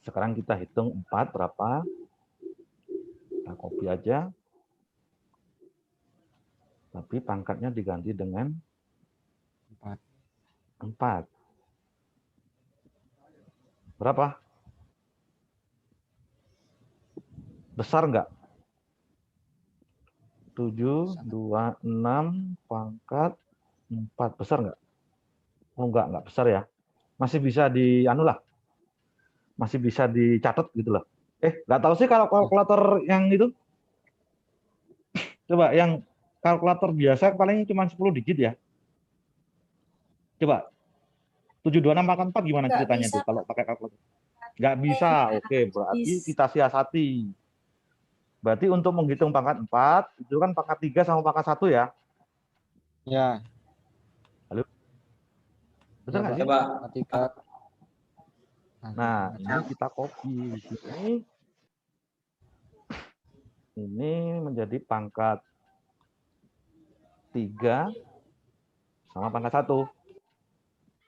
Speaker 1: Sekarang kita hitung 4 berapa. Kita copy aja. Tapi pangkatnya diganti dengan 4. Berapa? Besar enggak? 7, 2, 6, pangkat 4. Besar enggak? Oh, enggak besar ya. Masih bisa anu lah. Masih bisa dicatat gitu loh. Enggak tahu sih kalau kalkulator yang itu. Coba yang kalkulator biasa paling cuma 10 digit ya. Coba. 726 pangkat 4 gimana ceritanya tuh kalau pakai kalkulator? Enggak bisa. Oke, berarti kita siasati. Berarti untuk menghitung pangkat 4, itu kan pangkat 3 sama pangkat 1 ya?
Speaker 3: Ya.
Speaker 1: Halo? Betul nggak sih?
Speaker 2: Pak.
Speaker 1: Nah, ini kita copy di sini. Ini menjadi pangkat 3 sama pangkat 1.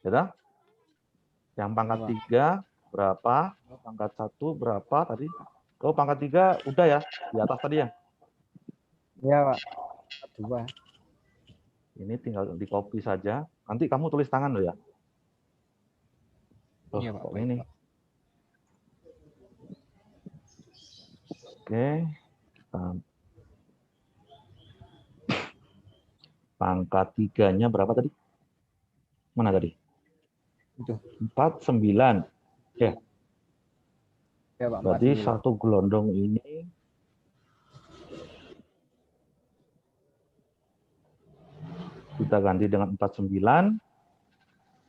Speaker 1: Ya, yang pangkat 3 berapa? Pangkat 1 berapa tadi? Oh, pangkat 3 udah ya, di atas tadi ya?
Speaker 3: Iya, Pak. 2.
Speaker 1: Ini tinggal di copy saja. Nanti kamu tulis tangan loh ya. Oh,
Speaker 3: Iya, Pak.
Speaker 1: kok ini. Oke. Pangkat 3-nya berapa tadi? Mana tadi?
Speaker 3: Itu.
Speaker 1: 49. Ya.
Speaker 3: Ya, Pak.
Speaker 1: Berarti 1 gelondong ini kita ganti dengan 49.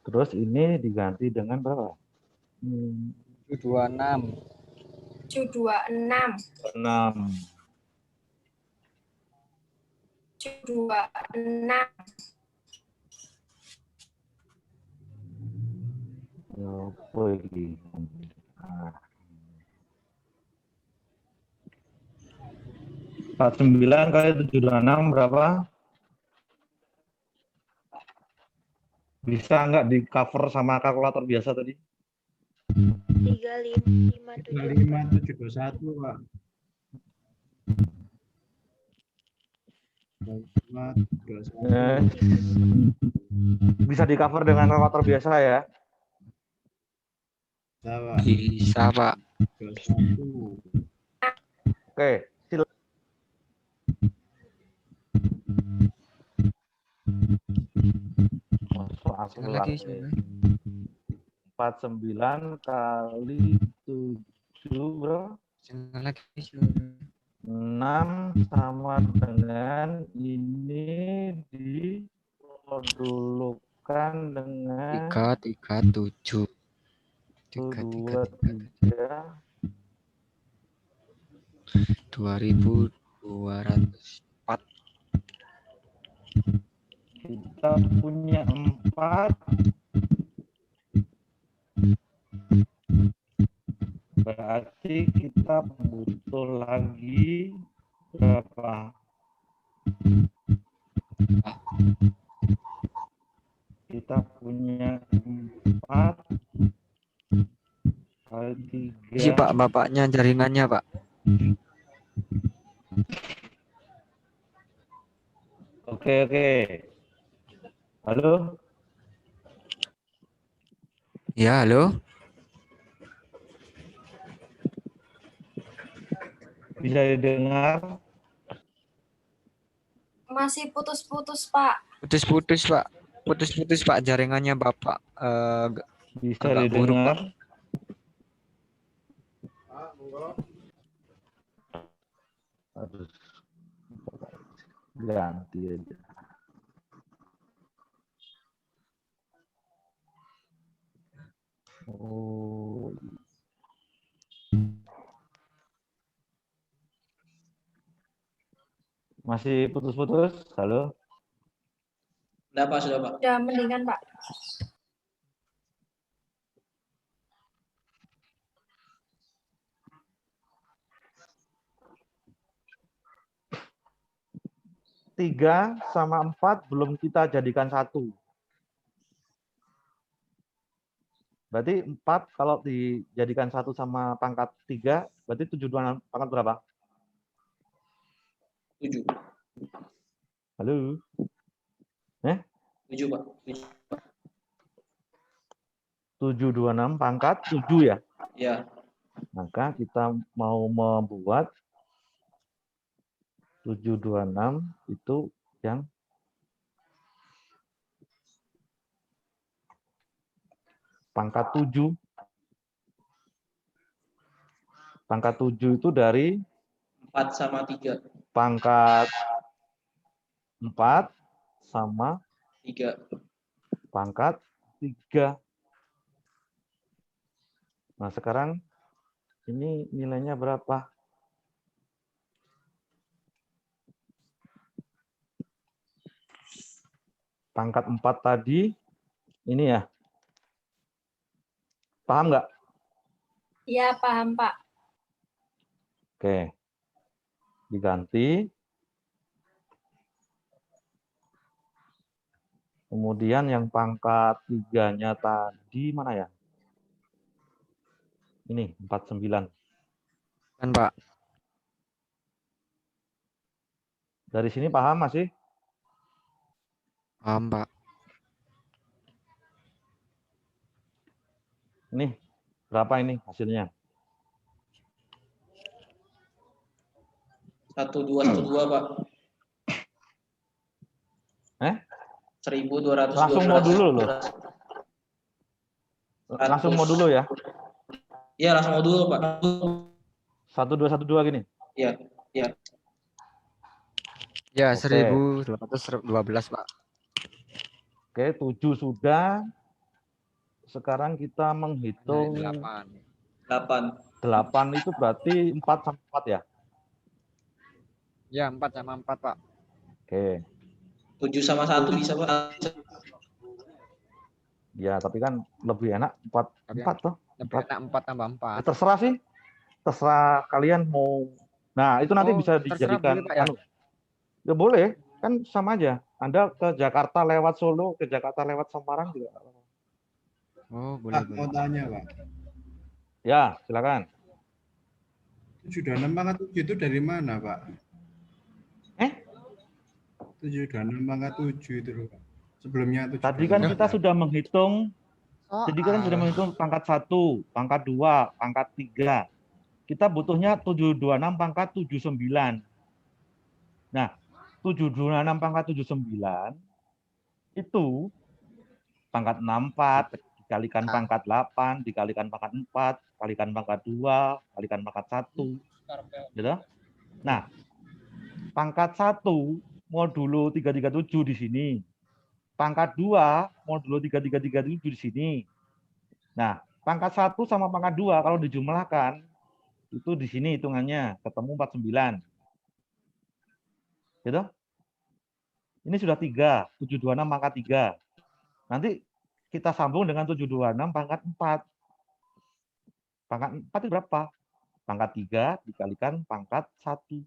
Speaker 1: Terus ini diganti dengan berapa?
Speaker 3: 726.
Speaker 4: 726.
Speaker 1: 6.
Speaker 4: 726.
Speaker 1: Apa ini? Nah. 49 kali 726 berapa? Bisa nggak di cover sama kalkulator biasa tadi?
Speaker 8: 35721,
Speaker 7: Pak.
Speaker 1: Bisa di cover dengan kalkulator biasa ya?
Speaker 3: Bisa, Pak.
Speaker 1: Oke, silakan. Masuk
Speaker 3: Lagi.
Speaker 1: 49 kali 7 berapa?
Speaker 3: Lagi.
Speaker 1: 6 sama dengan ini didulukan dengan
Speaker 3: 337.
Speaker 1: 2, 3.
Speaker 3: 2204.
Speaker 1: Kita punya 4. Berarti kita butuh lagi berapa? Kita punya 4 kali 3.
Speaker 3: Iya, Pak, bapaknya jaringannya, Pak.
Speaker 1: Oke. Halo?
Speaker 3: Ya, halo.
Speaker 1: Bisa didengar?
Speaker 4: Masih putus-putus, Pak.
Speaker 3: Putus-putus, Pak. Putus-putus, Pak, jaringannya Bapak.
Speaker 1: Bisa
Speaker 3: agak buruk, Pak.
Speaker 1: didengar? Harus ganti aja. Oh. Masih putus-putus? Halo?
Speaker 2: Sudah, Pak.
Speaker 4: Udah mendingan, Pak.
Speaker 1: 3 sama 4 belum kita jadikan 1. Berarti 4 kalau dijadikan 1 sama pangkat 3, berarti 726 pangkat berapa?
Speaker 2: 7.
Speaker 1: Halo?
Speaker 2: 7, Pak.
Speaker 1: 726 pangkat 7 ya?
Speaker 2: Ya.
Speaker 1: Maka kita mau membuat 726 itu yang pangkat 7. Pangkat 7 itu dari
Speaker 2: 4 sama 3.
Speaker 1: pangkat 4 sama
Speaker 2: 3.
Speaker 1: pangkat 3. Nah, sekarang ini nilainya berapa? Pangkat 4 tadi, ini ya. Paham nggak?
Speaker 4: Iya, paham, Pak.
Speaker 1: Oke. Diganti. Kemudian yang pangkat 3-nya tadi mana ya? Ini 49.
Speaker 3: Kan Pak.
Speaker 1: Dari sini paham masih?
Speaker 3: Paham Pak.
Speaker 1: Ini berapa ini hasilnya?
Speaker 2: 1212, Pak. 1212.
Speaker 1: Langsung mau dulu loh. Langsung mau dulu ya?
Speaker 2: Iya, langsung mau dulu, Pak.
Speaker 1: 1212 gini?
Speaker 2: Iya, iya.
Speaker 3: Ya,
Speaker 1: Oke.
Speaker 3: 1812 Pak.
Speaker 1: Oke, 7 sudah. Sekarang kita menghitung
Speaker 3: 8.
Speaker 2: 8.
Speaker 1: 8 itu berarti 4 sama 4 ya?
Speaker 3: Ya, 4 sama 4 Pak.
Speaker 1: Oke.
Speaker 2: 7 sama 1 bisa, Pak.
Speaker 1: Ya, tapi kan lebih enak 4
Speaker 3: Tapi
Speaker 1: 4 toh.
Speaker 3: lebih enak 4 tambah 4.
Speaker 1: Terserah sih. Terserah kalian mau. Nah, itu nanti
Speaker 3: Oh,
Speaker 1: bisa
Speaker 3: terserah
Speaker 1: dijadikan
Speaker 3: boleh, Pak, ya?
Speaker 1: Ya boleh, kan sama aja. Anda ke Jakarta lewat Solo, ke Jakarta lewat Semarang juga.
Speaker 3: Oh, boleh,
Speaker 9: Pak,
Speaker 3: boleh.
Speaker 9: mau tanya, Pak.
Speaker 1: Ya, silakan.
Speaker 9: 726 pangkat 7 itu dari mana, Pak? 726 pangkat 7 itu loh, Pak. Sebelumnya 726.
Speaker 1: Tadi kan kita sudah menghitung, jadi kan sudah menghitung pangkat 1, pangkat 2, pangkat 3. Kita butuhnya 726 pangkat 79. Nah, 726 pangkat 79 itu pangkat 64 dikalikan pangkat 8, dikalikan pangkat 4, kalikan pangkat 2, kalikan pangkat 1. Gitu? Nah, pangkat 1 modulo 337 di sini. Pangkat 2 modulo 3337 di sini. Nah, pangkat 1 sama pangkat 2 kalau dijumlahkan itu di sini hitungannya ketemu 49. Gitu? Ini sudah 3, 726 pangkat 3. Nanti kita sambung dengan 726 pangkat 4. Pangkat 4 itu berapa? Pangkat 3 dikalikan pangkat 1.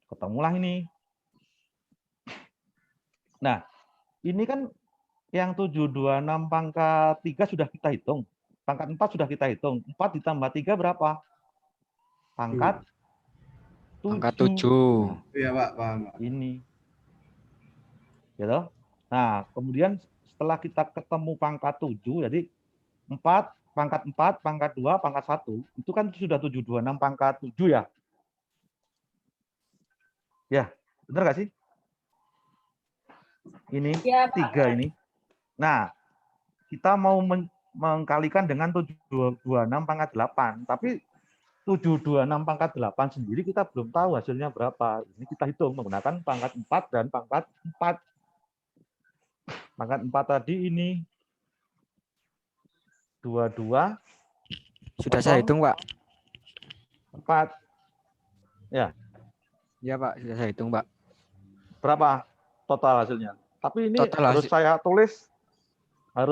Speaker 1: Ketemulah ini. Nah, ini kan yang 726 pangkat 3 sudah kita hitung. Pangkat 4 sudah kita hitung. 4 ditambah 3 berapa? Pangkat 7.
Speaker 3: Pangkat 7.
Speaker 9: Iya, Pak, paham, Pak.
Speaker 1: Ini. Gitu. Nah, kemudian setelah kita ketemu pangkat 7, jadi 4, pangkat 4, pangkat 2, pangkat 1, itu kan sudah 726 pangkat 7 ya? Ya, benar nggak sih? Ini,
Speaker 4: Ya,
Speaker 1: 3 ini. Nah, kita mau mengkalikan dengan 726 pangkat 8, tapi 726 pangkat 8 sendiri kita belum tahu hasilnya berapa. Ini kita hitung menggunakan pangkat 4 dan pangkat 4. Pangkat 4 tadi ini 22.
Speaker 3: Sudah saya hitung, Pak.
Speaker 1: 4. Ya.
Speaker 3: Ya, Pak, sudah saya hitung, Pak.
Speaker 1: Berapa total hasilnya? Tapi ini
Speaker 3: Total
Speaker 1: harus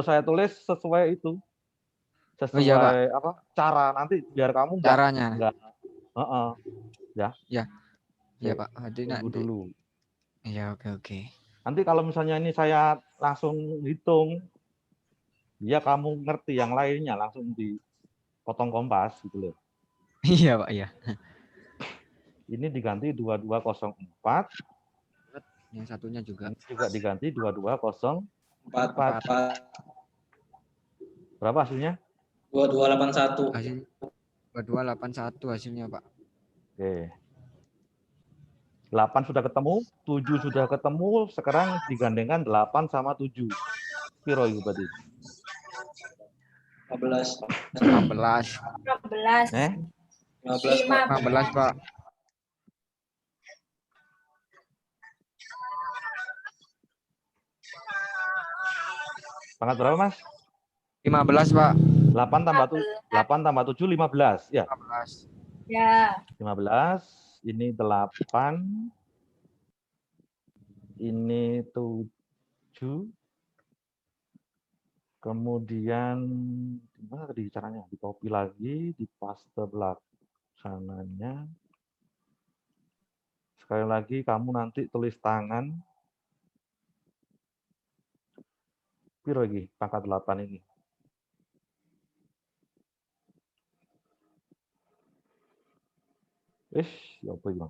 Speaker 1: saya tulis sesuai itu. Sesuai
Speaker 3: iya, Pak.
Speaker 1: apa? Cara nanti biar kamu
Speaker 3: Caranya.
Speaker 1: enggak. Ya.
Speaker 3: Ya. Ya, Pak.
Speaker 1: Tunggu dulu.
Speaker 3: Iya, oke.
Speaker 1: Nanti kalau misalnya ini saya langsung hitung, ya kamu ngerti yang lainnya langsung dipotong kompas gitu loh.
Speaker 3: Iya, Pak, iya.
Speaker 1: Ini diganti 2204,
Speaker 3: Yang satunya juga.
Speaker 1: ini juga diganti 2204.
Speaker 2: 4.
Speaker 1: Berapa hasilnya?
Speaker 2: 2281.
Speaker 3: Hasil 2281 hasilnya, Pak.
Speaker 1: Oke. 8 sudah ketemu, 7 sudah ketemu, sekarang digandengkan 8 sama 7. Piro itu berarti?
Speaker 2: 15.
Speaker 3: 15.
Speaker 4: 15.
Speaker 2: 15, Pak.
Speaker 3: 15, Pak.
Speaker 1: Pangkat berapa, Mas?
Speaker 3: 15, Pak.
Speaker 1: 8 tambah 7, 15. Ya.
Speaker 3: 15.
Speaker 4: Ya.
Speaker 1: 15. Ini 8. Ini 7. Kemudian gimana tadi caranya? Di copy lagi, di paste belakangnya. Sekali lagi kamu nanti tulis tangan. Piro lagi pangkat 8 ini. Ya apa ini?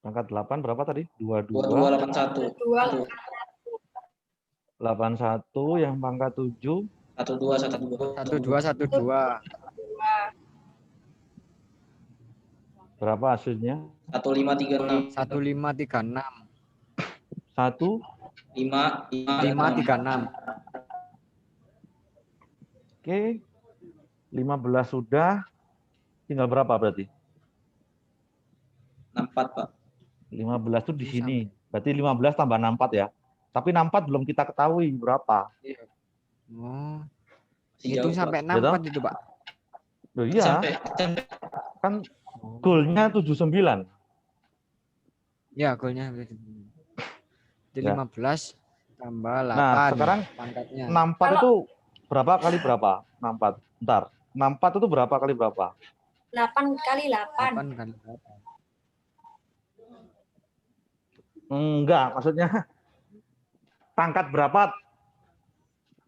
Speaker 1: Pangkat 8 berapa tadi?
Speaker 2: 2281.
Speaker 1: 81 yang pangkat 7.
Speaker 2: 1212.
Speaker 3: 1212.
Speaker 1: Berapa hasilnya?
Speaker 2: 1536.
Speaker 3: 1536.
Speaker 1: 1
Speaker 3: 536.
Speaker 1: Oke. 15 sudah. Tinggal berapa berarti?
Speaker 2: 64, Pak.
Speaker 1: 15 itu di sini. Berarti 15 tambah 64 ya. Tapi 64 belum kita ketahui berapa.
Speaker 3: Oh.
Speaker 2: Masih
Speaker 3: Itu
Speaker 2: jauh,
Speaker 3: sampai
Speaker 2: Pak.
Speaker 3: 64 itu, Pak.
Speaker 1: Loh iya,
Speaker 2: Sampai
Speaker 1: kan goalnya 79.
Speaker 3: Ya, golnya. Itu
Speaker 1: Ya.
Speaker 3: 15 tambah 8.
Speaker 1: Nah, sekarang
Speaker 3: pangkatnya.
Speaker 1: 64 itu berapa kali berapa? 64. Bentar. 64 itu berapa kali berapa?
Speaker 4: 8 kali 8.
Speaker 3: 8 kali 8.
Speaker 1: Enggak, maksudnya pangkat berapa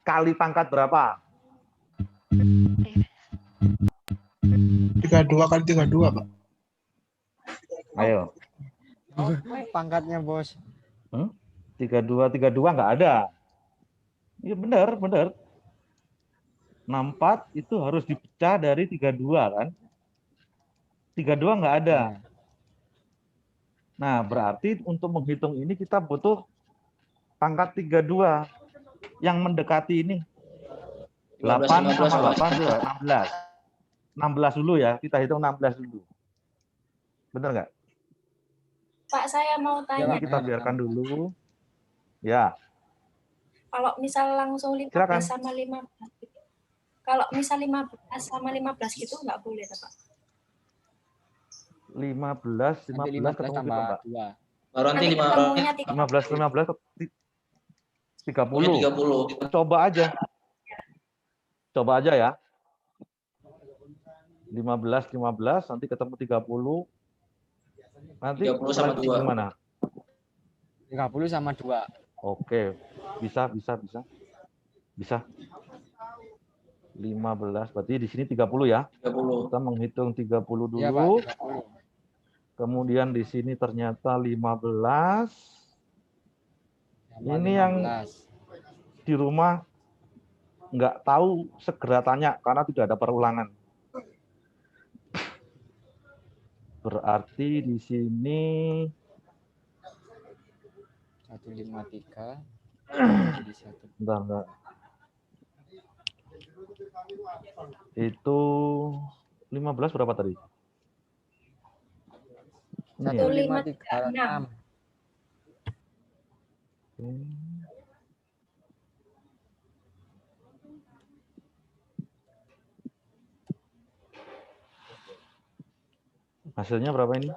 Speaker 1: kali pangkat berapa?
Speaker 7: 32 kali 32, Pak.
Speaker 1: Ayo.
Speaker 3: Pangkatnya, Bos.
Speaker 1: 32 enggak ada. Iya benar. 64 itu harus dipecah dari 32 kan? 32 enggak ada. Nah, berarti untuk menghitung ini kita butuh pangkat 32 yang mendekati ini. 8 sama 8 itu 16. 16 dulu ya, kita hitung 16 dulu. Benar nggak?
Speaker 4: Pak, saya mau tanya.
Speaker 1: Jadi kita biarkan dulu. Ya.
Speaker 4: Kalau misal langsung 15
Speaker 1: Silakan.
Speaker 4: sama 15 gitu. Kalau misal 15 sama 15 gitu nggak boleh, Pak?
Speaker 1: 15 ketemu
Speaker 3: tambah
Speaker 1: berapa, Mbak?
Speaker 3: 2.
Speaker 2: Baru nanti
Speaker 4: ketemunya
Speaker 1: 15 30.
Speaker 2: 30.
Speaker 1: Coba aja ya. 15 nanti ketemu 30. Nanti
Speaker 2: 30 sama 2.
Speaker 1: gimana?
Speaker 3: 30 sama 2.
Speaker 1: Oke. Bisa. 15 berarti di sini 30 ya.
Speaker 2: 30.
Speaker 1: Kita menghitung 30 dulu.
Speaker 3: Iya, Pak, 30.
Speaker 1: Kemudian di sini ternyata 15. Ini
Speaker 3: 15.
Speaker 1: yang di rumah nggak tahu segera tanya karena tidak ada perulangan. Berarti di sini
Speaker 3: 153 jadi 1.
Speaker 1: bentar. Itu 15 berapa tadi? Ini ya?
Speaker 3: 1536.
Speaker 1: Hasilnya berapa ini?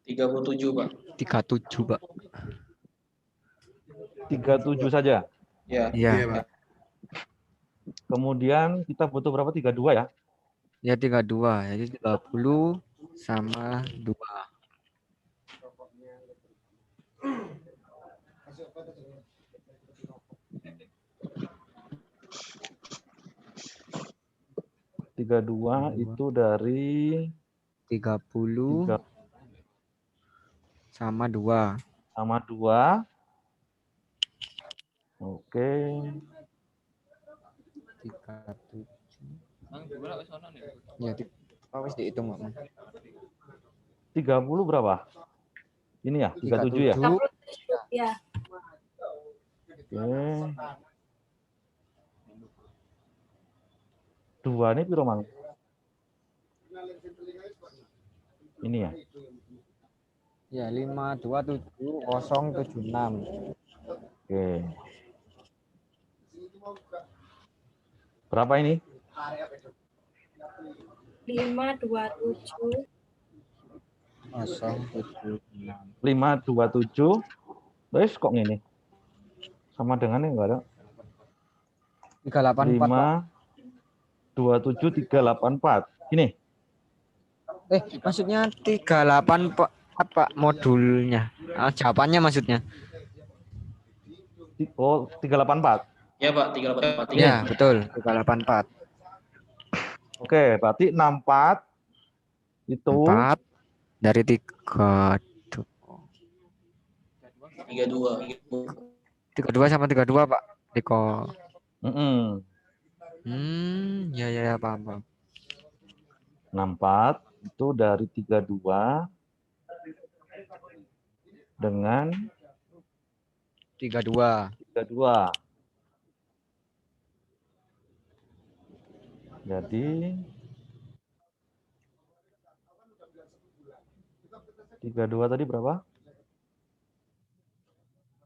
Speaker 2: 37, Pak.
Speaker 3: 37, Pak.
Speaker 1: 37 saja.
Speaker 2: Ya.
Speaker 3: Iya.
Speaker 9: Iya, Pak.
Speaker 1: Kemudian kita butuh berapa? 32 ya?
Speaker 3: Ya 32. Jadi 30 sama 2.
Speaker 1: Tiga dua itu dari
Speaker 3: 30
Speaker 1: 3
Speaker 3: sama 2.
Speaker 1: sama 2. Oke.
Speaker 3: 37. Ya, wis dihitung, Pak.
Speaker 1: 30 berapa? Ini ya, 37 ya?
Speaker 3: 37.
Speaker 4: Ya.
Speaker 1: Oke. 2 ini piro, Mang? Ini ya.
Speaker 3: Ya, 527 076.
Speaker 1: Oke. Berapa ini?
Speaker 4: 527
Speaker 3: 076.
Speaker 1: 527. Wes kok ngene? Sama dengan enggak ada.
Speaker 3: 384, Pak.
Speaker 1: 527 384. Gini.
Speaker 3: Maksudnya 384, Pak, modulnya. Jawabannya maksudnya.
Speaker 1: Oh, 384.
Speaker 2: Ya, Pak, 384.
Speaker 3: Ya, betul. 384.
Speaker 1: Oke, berarti 64 itu
Speaker 3: 4 dari
Speaker 2: 32.
Speaker 3: 32 sama 32, Pak. Diko.
Speaker 1: mm-mm.
Speaker 3: Ya, paham.
Speaker 1: 64 itu dari 32 dengan
Speaker 3: 32.
Speaker 1: 32. Jadi 32 tadi berapa?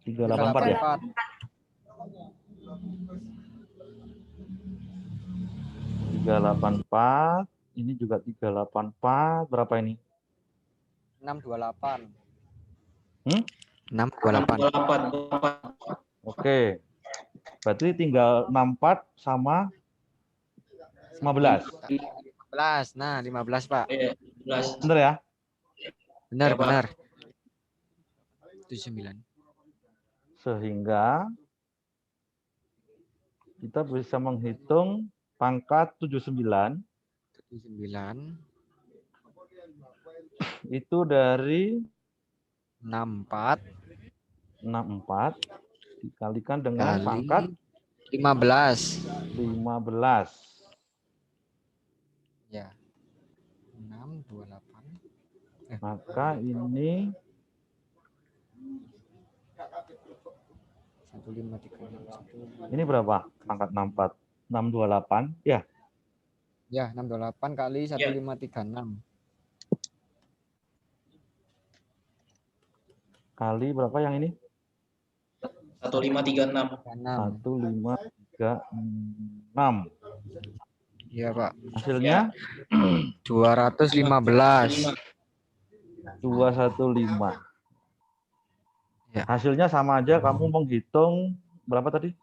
Speaker 1: 384 ya? 384. Ini juga 384. Berapa ini?
Speaker 3: 628.
Speaker 2: 628.
Speaker 1: Oke. Berarti tinggal 64 sama 15.
Speaker 3: 15. Nah, 15, Pak.
Speaker 2: Iya, 15.
Speaker 1: Bener ya?
Speaker 3: Benar,
Speaker 2: Ya, Pak.
Speaker 3: benar. 79.
Speaker 1: Sehingga kita bisa menghitung pangkat 79 itu dari
Speaker 3: 64
Speaker 1: dikalikan dengan pangkat
Speaker 3: 15.
Speaker 1: 15.
Speaker 3: Ya. 628.
Speaker 1: Maka ini
Speaker 3: 1536.
Speaker 1: ini berapa? Pangkat 64. 628 ya.
Speaker 3: Ya, 628 kali 1536.
Speaker 1: Kali berapa yang ini?
Speaker 2: 1536.
Speaker 1: 1536.
Speaker 3: Iya, Pak.
Speaker 1: Hasilnya
Speaker 3: 215.
Speaker 1: 215.
Speaker 3: Ya.
Speaker 1: Hasilnya sama aja, kamu menghitung berapa tadi?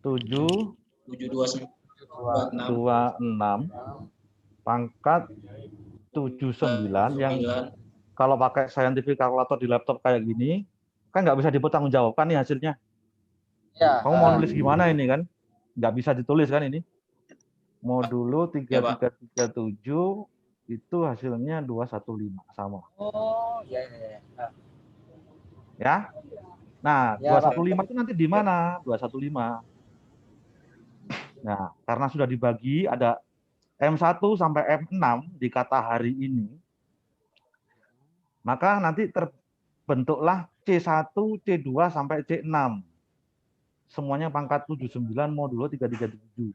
Speaker 1: 726 pangkat 79 yang kalau pakai scientific calculator di laptop kayak gini kan nggak bisa dipertanggungjawabkan nih hasilnya.
Speaker 3: Ya.
Speaker 1: Kamu mau nulis gimana ini kan? Nggak bisa ditulis kan ini. Modulo 3337 itu hasilnya 215 sama.
Speaker 3: Oh, ya.
Speaker 1: Ya. Nah,
Speaker 3: Ya,
Speaker 1: 215 itu nanti di mana? 215. Nah, karena sudah dibagi ada M1 sampai M6 di kata hari ini, maka nanti terbentuklah C1, C2 sampai C6. Semuanya pangkat 79 modulo 337.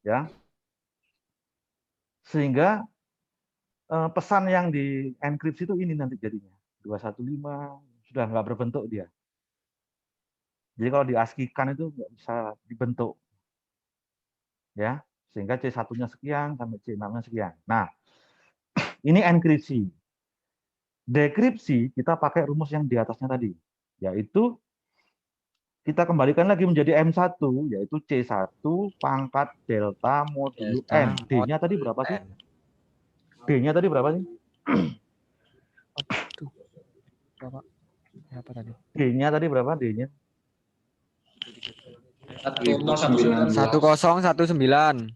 Speaker 1: Ya. Sehingga pesan yang di enkripsi itu ini nanti jadinya. 215 sudah nggak berbentuk dia. Jadi kalau di ASCII-kan itu nggak bisa dibentuk. Ya, sehingga C1-nya sekian sampai C6-nya sekian. Nah, ini enkripsi. Dekripsi kita pakai rumus yang di atasnya tadi, yaitu kita kembalikan lagi menjadi M1, yaitu C1 pangkat delta modulo
Speaker 3: Delta
Speaker 1: N. D-nya tadi berapa sih? D-nya tadi berapa sih?
Speaker 3: Tuh. Berapa tadi?
Speaker 1: D-nya tadi berapa? D-nya?
Speaker 2: 1019.
Speaker 3: 1019.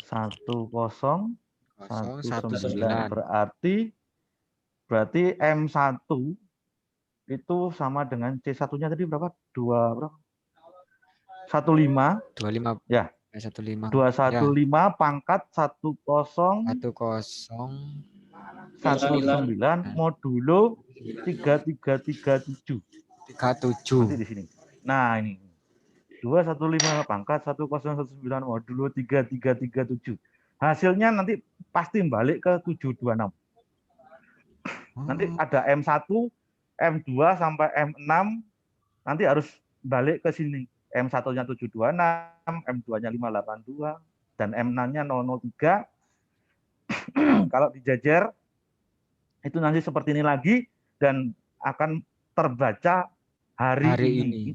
Speaker 1: 1019. Berarti M1 itu sama dengan C1-nya tadi berapa? 15
Speaker 3: 25
Speaker 1: ya.
Speaker 3: 15
Speaker 1: 215 pangkat 10 19 modulo 3337.
Speaker 3: 37.
Speaker 1: Nanti di sini. Nah, ini 215 pangkat 1019 modulo 3337. Hasilnya nanti pasti balik ke 726. Nanti ada M1, M2 sampai M6 nanti harus balik ke sini. M1-nya 726, M2-nya 582, dan M6-nya 003. Kalau dijajar itu nanti seperti ini lagi dan akan terbaca hari ini.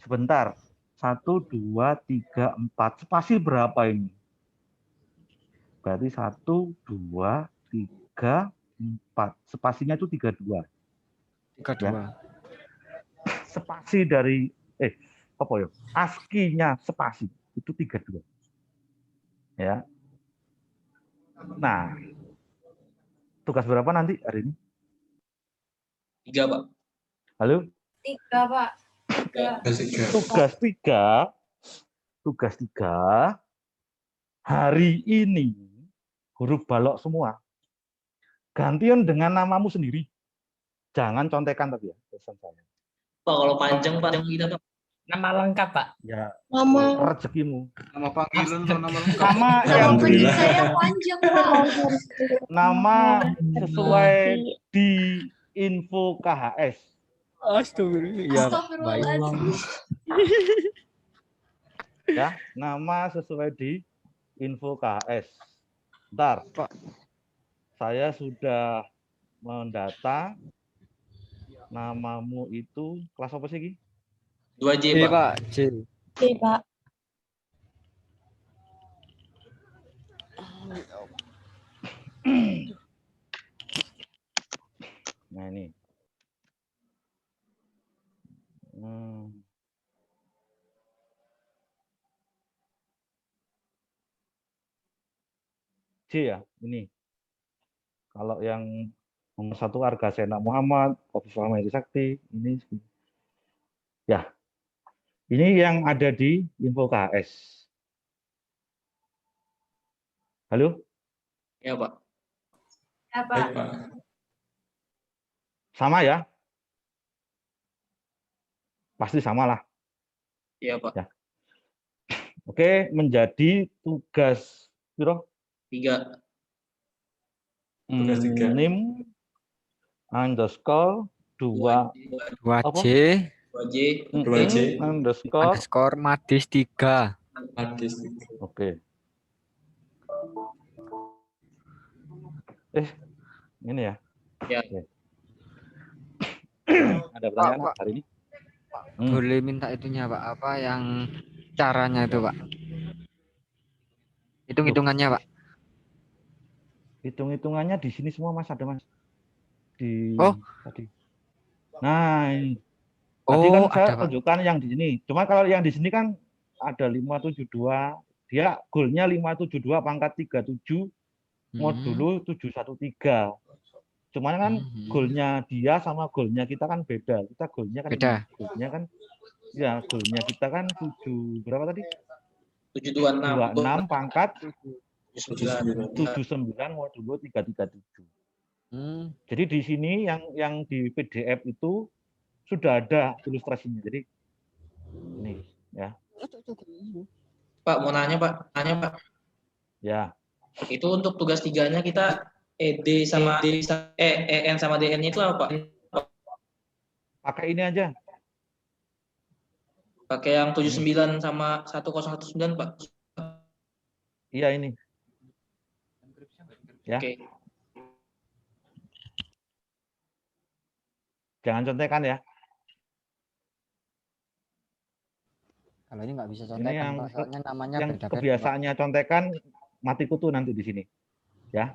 Speaker 1: Sebentar. 1, 2, 3, 4. Spasi berapa ini? Berarti 1, 2, 3, 4. Spasinya itu 32.
Speaker 3: 32.
Speaker 1: Ya. Spasi dari apa ya? ASCII-nya spasi itu 32. Ya. Nah, tugas berapa nanti hari ini?
Speaker 2: 3, Pak.
Speaker 1: Halo?
Speaker 4: 3, Pak.
Speaker 1: Tugas 3 hari ini huruf balok semua. Gantian dengan namamu sendiri. Jangan contekan tapi ya pesan saya.
Speaker 2: Pak, kalau panjang kita, Pak.
Speaker 5: Nama lengkap, Pak.
Speaker 1: Ya,
Speaker 8: Nama
Speaker 1: rezekimu.
Speaker 9: Nama panggilan atau nama lengkap?
Speaker 1: Nama yang
Speaker 4: Saya panjang, Pak.
Speaker 1: nama sesuai di info KHS.
Speaker 4: Astagfirullahaladzim.
Speaker 1: Ya, nama sesuai di info KHS. Bentar, Pak. Saya sudah mendata namamu itu kelas apa sih, Ki?
Speaker 2: 2J, Pak.
Speaker 3: C.
Speaker 8: Oke, Pak.
Speaker 1: Nah, ini. C ya, ini. Kalau yang nomor 1 Argasena Muhammad, Khofifah Mahdi Sakti, ini. Ya, ini yang ada di info KHS. Halo?
Speaker 2: Ya, Pak.
Speaker 4: Ya, Pak.
Speaker 1: Sama ya? Pasti sama lah.
Speaker 2: Iya, Pak.
Speaker 1: Ya. Oke, menjadi tugas
Speaker 2: 3.
Speaker 1: NIM underscore 2
Speaker 3: 2J
Speaker 2: 2J
Speaker 3: underscore Madis 3.
Speaker 1: Oke. Ini ya.
Speaker 2: Ya.
Speaker 1: Oke. Ada pertanyaan
Speaker 3: Pak,
Speaker 1: hari ini?
Speaker 3: Boleh minta itunya, Pak? Apa yang caranya itu, Pak? Hitung-hitungannya, Pak.
Speaker 1: Hitung-hitungannya di sini semua, Mas, ada, Mas. Di tadi. Nah, ini. Tadi kan saya tunjukkan yang di sini. Cuma kalau yang di sini kan ada 572. Dia goalnya 572 pangkat 37 modulo 713. Cuman kan goalnya dia sama goalnya kita kan beda. Kita goalnya kan
Speaker 3: beda.
Speaker 1: Goalnya kan ya goalnya kita kan 7 berapa tadi?
Speaker 2: 726
Speaker 1: pangkat 79 modulo 337. Jadi di sini yang di PDF itu sudah ada ilustrasinya. Jadi ini ya.
Speaker 2: Pak, mau nanya, Pak.
Speaker 1: Ya.
Speaker 2: Itu untuk tugas 3-nya kita EN sama DN-nya itu apa, Pak?
Speaker 1: Pakai ini aja.
Speaker 2: Pakai yang 79 sama 1019, Pak.
Speaker 1: Iya, ini. Ya.
Speaker 2: Oke.
Speaker 1: Jangan contekan ya.
Speaker 3: Kalau ini nggak bisa
Speaker 1: Ini
Speaker 3: contekan,
Speaker 1: yang
Speaker 3: Pak. Soalnya namanya
Speaker 1: yang
Speaker 3: beda-beda, Pak.
Speaker 1: kebiasaannya contekan mati kutu nanti di sini. Ya.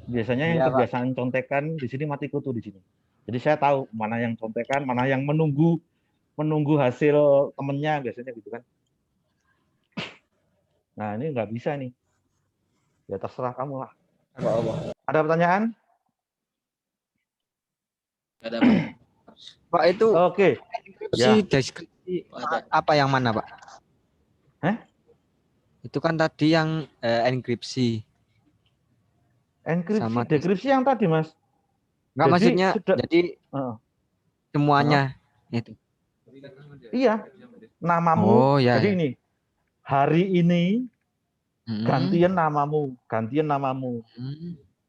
Speaker 1: Biasanya yang
Speaker 3: Iya, Pak.
Speaker 1: kebiasaan contekan di sini mati kutu di sini. Jadi saya tahu mana yang contekan, mana yang menunggu hasil temennya biasanya gitu kan. Nah, ini nggak bisa nih. Ya terserah kamu lah. Ada pertanyaan?
Speaker 2: Ada Pak.
Speaker 3: Pak itu
Speaker 1: Oke. Ya.
Speaker 3: deskripsi
Speaker 2: Ada.
Speaker 3: apa yang mana, Pak?
Speaker 1: Hah?
Speaker 3: Itu kan tadi yang enkripsi.
Speaker 1: Enkripsi,
Speaker 3: Sama
Speaker 1: dekripsi yang tadi, Mas.
Speaker 3: Enggak,
Speaker 1: Jadi
Speaker 3: maksudnya
Speaker 1: sudah
Speaker 3: jadi semuanya itu.
Speaker 1: Iya. Namamu.
Speaker 3: Oh, ya.
Speaker 1: Jadi ini hari ini
Speaker 3: Hmm.
Speaker 1: gantian namamu.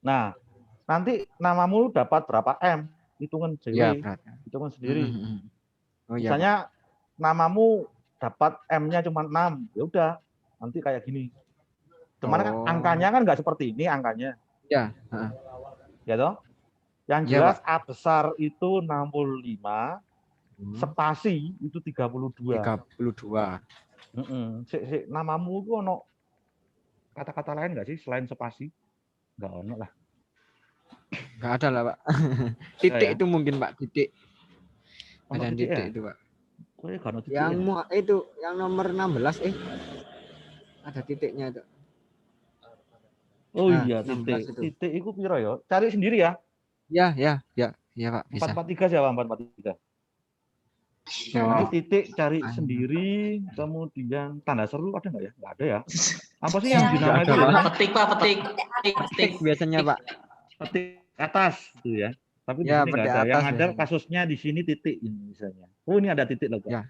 Speaker 1: Nah, nanti namamu dapat berapa M? Hitungan
Speaker 3: Iya,
Speaker 1: cewek, hitungan sendiri.
Speaker 3: Oh, iya,
Speaker 1: Misalnya namamu dapat M-nya cuma 6, ya udah nanti kayak gini. Cuman kan angkanya kan nggak seperti ini angkanya.
Speaker 3: Iya.
Speaker 1: Ya toh? Yang
Speaker 3: Iya,
Speaker 1: jelas A besar itu 65, spasi itu 32.
Speaker 3: 32.
Speaker 1: Namamu itu ono kata-kata lain nggak sih selain spasi? Nggak ono lah.
Speaker 3: Nggak ada lah, Pak. Titik
Speaker 1: Ya.
Speaker 3: itu mungkin, Pak, titik.
Speaker 1: Ono
Speaker 3: Ada
Speaker 1: titik
Speaker 3: titik
Speaker 1: ya?
Speaker 3: itu, Pak.
Speaker 1: Oh, ya, nggak ono titik
Speaker 3: Yang
Speaker 1: ya?
Speaker 3: itu yang nomor 16 ada titiknya itu.
Speaker 1: Oh
Speaker 3: Nah,
Speaker 1: iya,
Speaker 3: 16
Speaker 1: titik.
Speaker 3: itu.
Speaker 1: Titik itu piro ya? Cari sendiri ya.
Speaker 3: Iya, Pak, bisa.
Speaker 1: 443 siapa? 443. Nanti titik cari sendiri, kemudian tanda seru ada nggak ya? Nggak ada ya. Apa sih yang di nama itu?
Speaker 2: Petik Pak, petik.
Speaker 3: Petik biasanya, Pak.
Speaker 1: Petik atas gitu ya. Tapi di
Speaker 3: Ya,
Speaker 1: sini nggak
Speaker 3: petik
Speaker 1: ada.
Speaker 3: atas
Speaker 1: Yang ada
Speaker 3: biasanya.
Speaker 1: kasusnya di sini titik ini misalnya. Oh, ini ada titik loh, Pak.
Speaker 3: Ya.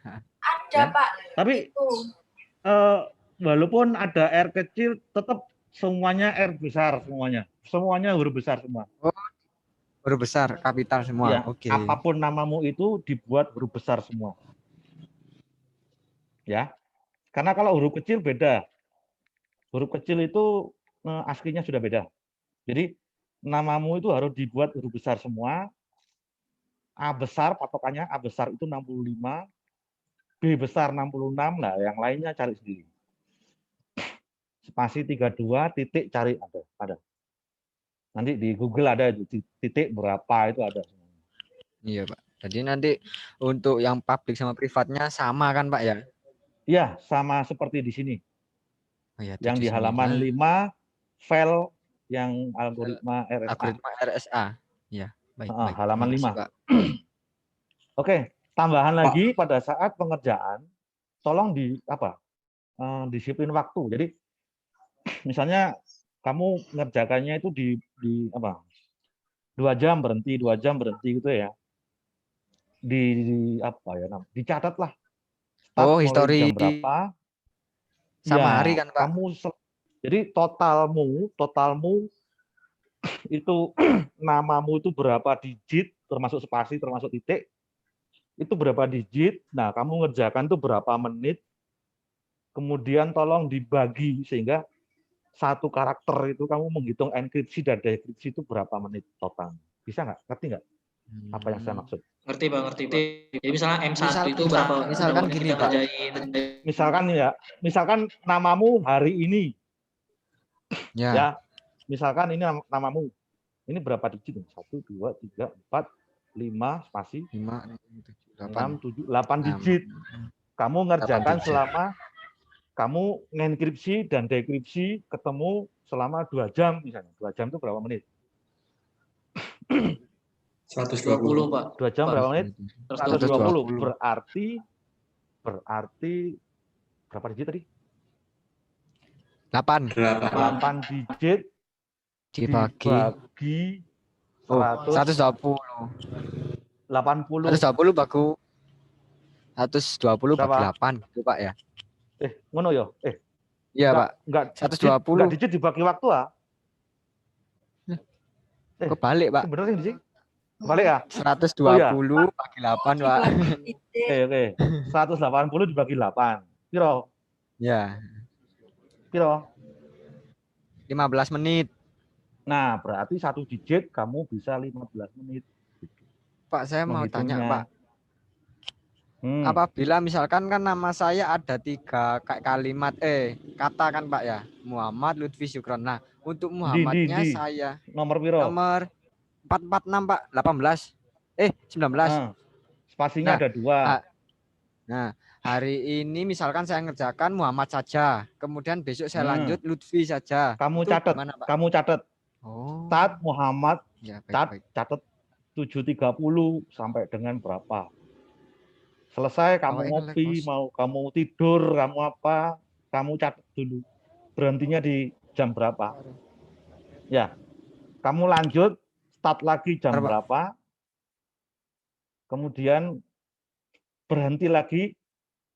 Speaker 4: Ada, Pak.
Speaker 1: Tapi walaupun ada R kecil, tetap semuanya R besar semuanya. Semuanya huruf besar semua.
Speaker 3: Huruf besar, kapital semua.
Speaker 1: Ya,
Speaker 3: Oke.
Speaker 1: apapun namamu itu dibuat huruf besar semua. Ya. Karena kalau huruf kecil beda. Huruf kecil itu aslinya sudah beda. Jadi namamu itu harus dibuat huruf besar semua. A besar patokannya A besar itu 65, B besar 66 lah, yang lainnya cari sendiri. Spasi 32 titik cari ada. Nanti di Google ada titik berapa itu ada.
Speaker 3: Iya, Pak. Jadi nanti untuk yang publik sama privatnya sama kan, Pak ya?
Speaker 1: Iya, sama seperti di sini.
Speaker 3: Oh, ya,
Speaker 1: Yang di halaman 5 file yang algoritma RSA.
Speaker 3: Algoritma RSA. Ya, baik.
Speaker 1: Halaman
Speaker 3: Terima
Speaker 1: 5.
Speaker 3: kasih, Pak.
Speaker 1: Oke, tambahan lagi pada saat pengerjaan tolong disiplin waktu. Jadi misalnya kamu ngerjakannya itu di 2 jam berhenti gitu ya. Dicatat lah. Start
Speaker 3: Histori
Speaker 1: jam berapa?
Speaker 3: sama
Speaker 1: Ya,
Speaker 3: hari kan, Pak?
Speaker 1: Jadi totalmu itu namamu itu berapa digit, termasuk spasi, termasuk titik, itu berapa digit. Nah, kamu ngerjakan itu berapa menit. Kemudian tolong dibagi sehingga satu karakter itu kamu menghitung enkripsi dan dekripsi itu berapa menit total. Bisa nggak? Ngerti nggak? Apa yang saya maksud?
Speaker 2: Ngerti Bang, ngerti. Jadi misalnya M1 itu berapa?
Speaker 3: Misalkan gini, Pak.
Speaker 1: Misalkan namamu hari ini.
Speaker 3: Ya.
Speaker 1: Ya. Misalkan ini namamu. Ini berapa digit? 1, 2, 3, 4, 5, spasi.
Speaker 3: 5,
Speaker 1: 6, 7, 8 digit. Kamu ngerjakan selama kamu ngenkripsi dan dekripsi ketemu selama 2 jam misalnya. 2 jam itu berapa menit?
Speaker 2: 120, Pak.
Speaker 1: 2 jam berapa menit? 120.
Speaker 3: 120.
Speaker 1: Berarti berapa digit tadi?
Speaker 3: 8
Speaker 1: digit dibagi
Speaker 3: 120.
Speaker 1: 80.
Speaker 3: 120 baku 120 bagi 8 itu, Pak ya.
Speaker 1: Ngono ya?
Speaker 3: Iya, Pak.
Speaker 1: Enggak
Speaker 3: 120.
Speaker 1: Enggak digit dibagi waktu ah.
Speaker 3: Kebalik, Pak.
Speaker 1: Sebenarnya sih. Balik ya?
Speaker 3: 120 bagi 8, Pak.
Speaker 1: Oke. 180 dibagi 8. Piro?
Speaker 3: Ya.
Speaker 1: Piro?
Speaker 3: 15 menit.
Speaker 1: Nah, berarti 1 digit kamu bisa 15 menit.
Speaker 3: Pak, saya mau tanya, Pak. apabila misalkan kan nama saya ada 3 kalimat kata kan Pak ya, Muhammad Lutfi Syukron. Nah, untuk Muhammadnya saya
Speaker 1: nomor piro?
Speaker 3: nomor 446 Pak, 19.
Speaker 1: Spasinya ada 2.
Speaker 3: Nah, hari ini misalkan saya ngerjakan Muhammad saja, kemudian besok saya lanjut Lutfi saja.
Speaker 1: Kamu catat, kamu catat.
Speaker 3: Oh.
Speaker 1: Start Muhammad,
Speaker 3: Ya,
Speaker 1: catat 7.30 sampai dengan berapa. Selesai kamu ngopi, mau kamu tidur, kamu apa, kamu catat dulu. Berhentinya di jam berapa. Ya, kamu lanjut, start lagi jam berapa. Kemudian berhenti lagi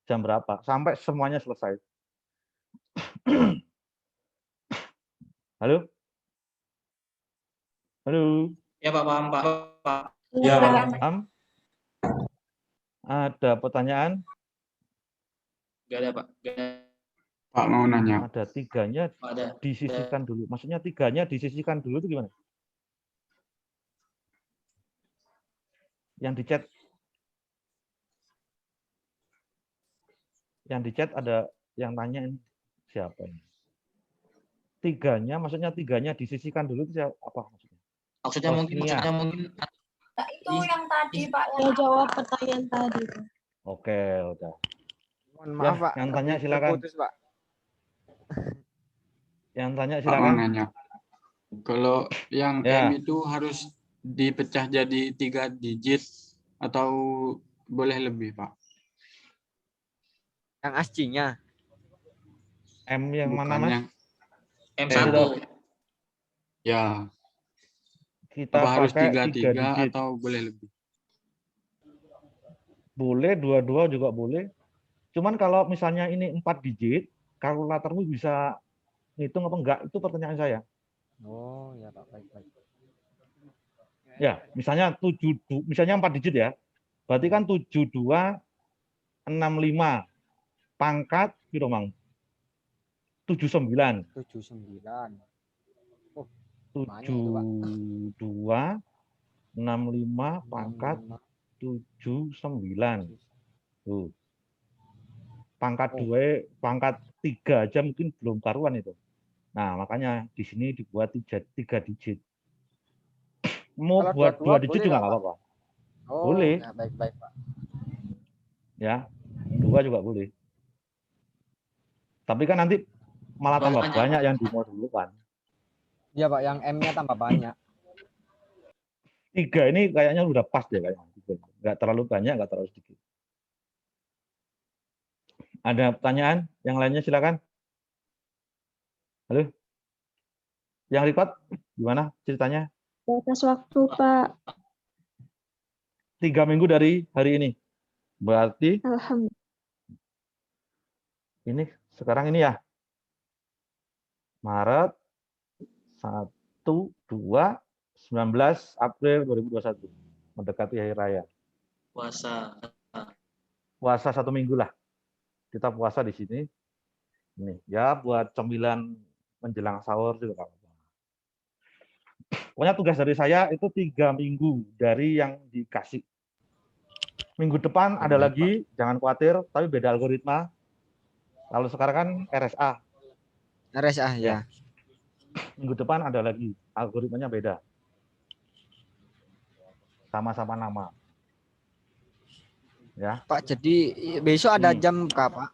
Speaker 1: jam berapa. Sampai semuanya selesai. Halo? Halo?
Speaker 2: Ya Pak, paham Pak.
Speaker 6: Ya, Pak.
Speaker 1: Paham? Ada pertanyaan?
Speaker 2: Gak ada Pak. Gak ada.
Speaker 6: Pak mau nanya.
Speaker 1: Ada 3-nya disisihkan dulu. Maksudnya 3-nya disisihkan dulu itu gimana? Yang di chat. Yang di chat ada yang tanya ini siapa ini? 3-nya, maksudnya 3-nya disisihkan dulu itu apa maksudnya?
Speaker 2: Maksudnya mungkin
Speaker 4: itu yang tadi Pak yang jawab pertanyaan tadi.
Speaker 1: Oke, udah.
Speaker 3: Mohon maaf Pak.
Speaker 1: Yang tanya silakan.
Speaker 3: Terputus, Pak.
Speaker 1: Yang tanya
Speaker 6: Pak
Speaker 1: silakan.
Speaker 6: mau nanya. Kalau yang M itu harus dipecah jadi 3 digit atau boleh lebih, Pak?
Speaker 3: Yang ascinya.
Speaker 1: M yang
Speaker 6: Bukan
Speaker 1: mana, Mas?
Speaker 2: M1.
Speaker 6: Ya.
Speaker 1: Kita
Speaker 6: apa harus
Speaker 1: pakai
Speaker 6: 3
Speaker 1: digit
Speaker 6: atau boleh lebih?
Speaker 1: Boleh, 2 juga boleh. Cuman kalau misalnya ini 4 digit, kalkulatormu bisa ngitung apa enggak? Itu pertanyaan saya.
Speaker 3: Oh, ya Pak, baik.
Speaker 1: Ya, misalnya 4 digit ya. Berarti kan 7265 pangkat piro Mang? 79.
Speaker 3: 79. Oh,
Speaker 1: 7265 pangkat 79. Tuh. Pangkat 2, pangkat 3 aja mungkin belum karuan itu. Nah, makanya di sini dibuat 3 digit. Mau buat 2 digit juga nggak apa-apa.
Speaker 3: Oh,
Speaker 1: boleh.
Speaker 3: Ya, baik, Pak.
Speaker 1: Ya, 2 juga boleh. Tapi kan nanti malah tambah banyak yang dimodulkan.
Speaker 3: Iya Pak, yang M-nya tambah banyak.
Speaker 1: 3 ini kayaknya udah pas deh kayaknya. Nggak terlalu banyak, nggak terlalu sedikit. Ada pertanyaan? Yang lainnya silakan. Halo? Yang record gimana ceritanya?
Speaker 8: Batas waktu, Pak.
Speaker 1: 3 minggu dari hari ini. Berarti
Speaker 8: Alhamdulillah.
Speaker 1: ini sekarang ini ya. Maret 1, 2, 19 April 2021. Mendekati hari raya.
Speaker 2: Puasa.
Speaker 1: Puasa 1 minggu lah. Kita puasa di sini. Ini ya buat cemilan menjelang sahur juga nggak apa-apa. Pokoknya tugas dari saya itu 3 minggu dari yang dikasih. Minggu depan ada lagi, jangan khawatir, tapi beda algoritma. Kalau sekarang kan RSA.
Speaker 3: RSA ya.
Speaker 1: Minggu depan ada lagi, algoritmanya beda. Sama-sama nama. Ya.
Speaker 3: Pak, jadi besok ada jam berapa?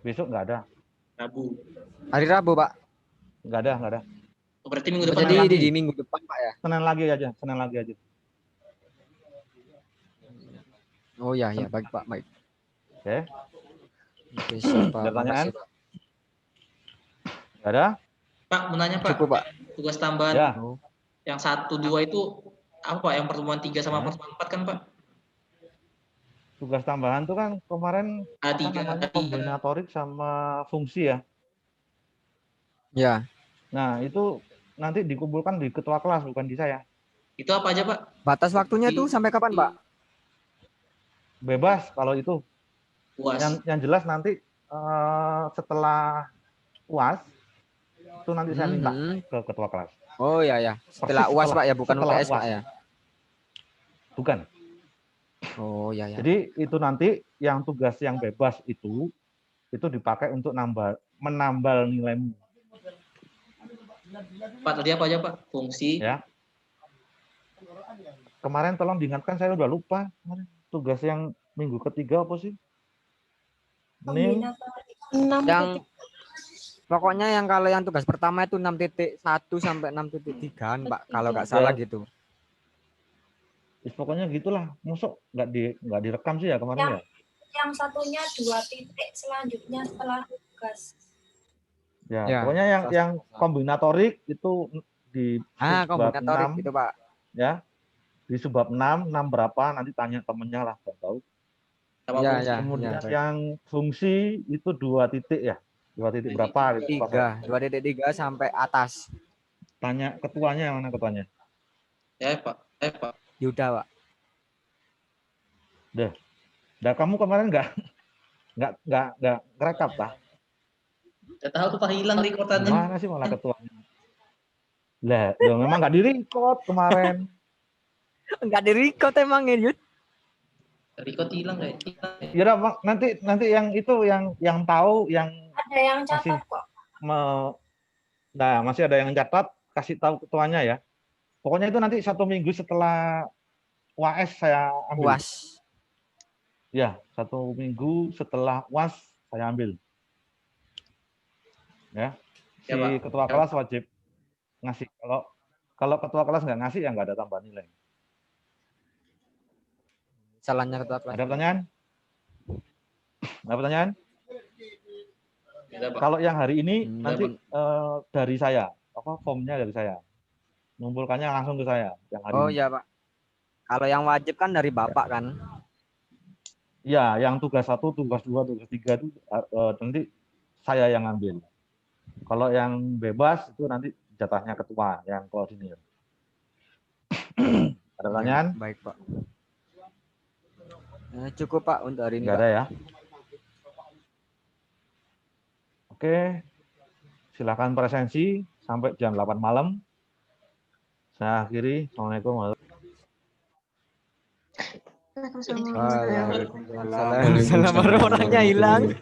Speaker 1: Besok nggak ada.
Speaker 2: Rabu.
Speaker 3: Hari Rabu, Pak.
Speaker 1: Nggak ada.
Speaker 2: Oh, berarti minggu depan.
Speaker 3: Jadi di minggu depan, Pak ya.
Speaker 1: Senin lagi aja.
Speaker 3: Oh ya, baik Pak, baik.
Speaker 1: Oke.
Speaker 3: Besok, Pak.
Speaker 1: Ada pertanyaan? Nggak ada?
Speaker 2: Pak, mau nanya Pak.
Speaker 3: Cukup, Pak.
Speaker 2: Tugas tambahan
Speaker 1: Ya.
Speaker 2: yang 1, 2 itu apa Pak? Yang pertemuan 3 sama pertemuan 4 kan Pak?
Speaker 1: Tugas tambahan tuh kan kemarin
Speaker 2: A3,
Speaker 1: namanya kombinatorik sama fungsi ya.
Speaker 3: Ya.
Speaker 1: Nah, itu nanti dikumpulkan di ketua kelas, bukan di saya.
Speaker 2: Itu apa aja Pak?
Speaker 3: Batas waktunya tuh sampai kapan, Pak?
Speaker 1: Bebas kalau itu.
Speaker 2: UAS.
Speaker 1: Yang jelas nanti setelah UAS, itu nanti saya minta ke ketua kelas.
Speaker 3: Oh ya. Setelah UAS Pak ya, bukan UTS Pak ya?
Speaker 1: Bukan.
Speaker 3: Oh ya ya.
Speaker 1: Jadi itu nanti yang tugas yang bebas itu dipakai untuk menambal nilaimu.
Speaker 2: Pak, tadi apa aja, Pak? Fungsi.
Speaker 1: Ya. Kemarin tolong diingatkan, saya udah lupa. Tugas yang minggu ketiga apa sih? Nih.
Speaker 3: Yang pokoknya yang kalau yang tugas pertama itu 6.1 sampai 6.3 Pak, kalau nggak salah gitu.
Speaker 1: Pokoknya gitulah. Masuk nggak direkam sih ya kemarin ya?
Speaker 4: Yang satunya 2 titik selanjutnya setelah tugas.
Speaker 1: Ya, pokoknya yang kombinatorik itu di
Speaker 3: kombinatorik
Speaker 1: 6,
Speaker 3: itu Pak.
Speaker 1: Ya. Di subbab 6 berapa nanti tanya temennya lah, nggak tahu.
Speaker 3: Ya,
Speaker 1: Kemudian yang fungsi itu 2 titik ya. 2 titik berapa gitu.
Speaker 3: 2.3 sampai atas.
Speaker 1: Tanya ketuanya, mana ketuanya?
Speaker 2: Ya, Pak.
Speaker 3: Yuda, Pak.
Speaker 1: Dah kamu kemarin nggak ngerekap tak?
Speaker 2: Nggak tahu tuh Pak, hilang recordannya.
Speaker 1: Mana sih malah ketuanya? Lah, memang nggak di-record kemarin.
Speaker 3: Enggak di-record emang ya, Yud.
Speaker 2: Record hilang kayak.
Speaker 1: Ya udah, nanti yang itu yang tahu yang
Speaker 4: Ada yang catat kok.
Speaker 1: Nah, masih ada yang catat, kasih tahu ketuanya ya. Pokoknya itu nanti 1 minggu setelah UAS saya ambil.
Speaker 3: UAS.
Speaker 1: Ya, 1 minggu setelah UAS saya ambil. Ya, si ketua kelas wajib ngasih. Kalau ketua kelas nggak ngasih ya nggak ada tambahan nilai.
Speaker 3: Salahnya ketua kelas.
Speaker 1: Ada pertanyaan? Ada pertanyaan? Kalau yang hari ini nanti dari saya, formnya dari saya. Mengumpulkannya langsung ke saya yang hari ini.
Speaker 3: Iya, Pak. Kalau yang wajib kan dari Bapak kan?
Speaker 1: Iya, yang tugas 1, tugas 2, tugas 3 itu nanti saya yang ambil. Kalau yang bebas itu nanti jatahnya ketua yang koordinir. Ada pertanyaan?
Speaker 3: Ya, baik, Pak. Cukup, Pak, untuk hari ini.
Speaker 1: Nggak ada ya? Oke, silakan presensi sampai jam 8 malam. Saya akhiri. Assalamualaikum warahmatullahi wabarakatuh.
Speaker 3: Waalaikumsalam. Orangnya hilang.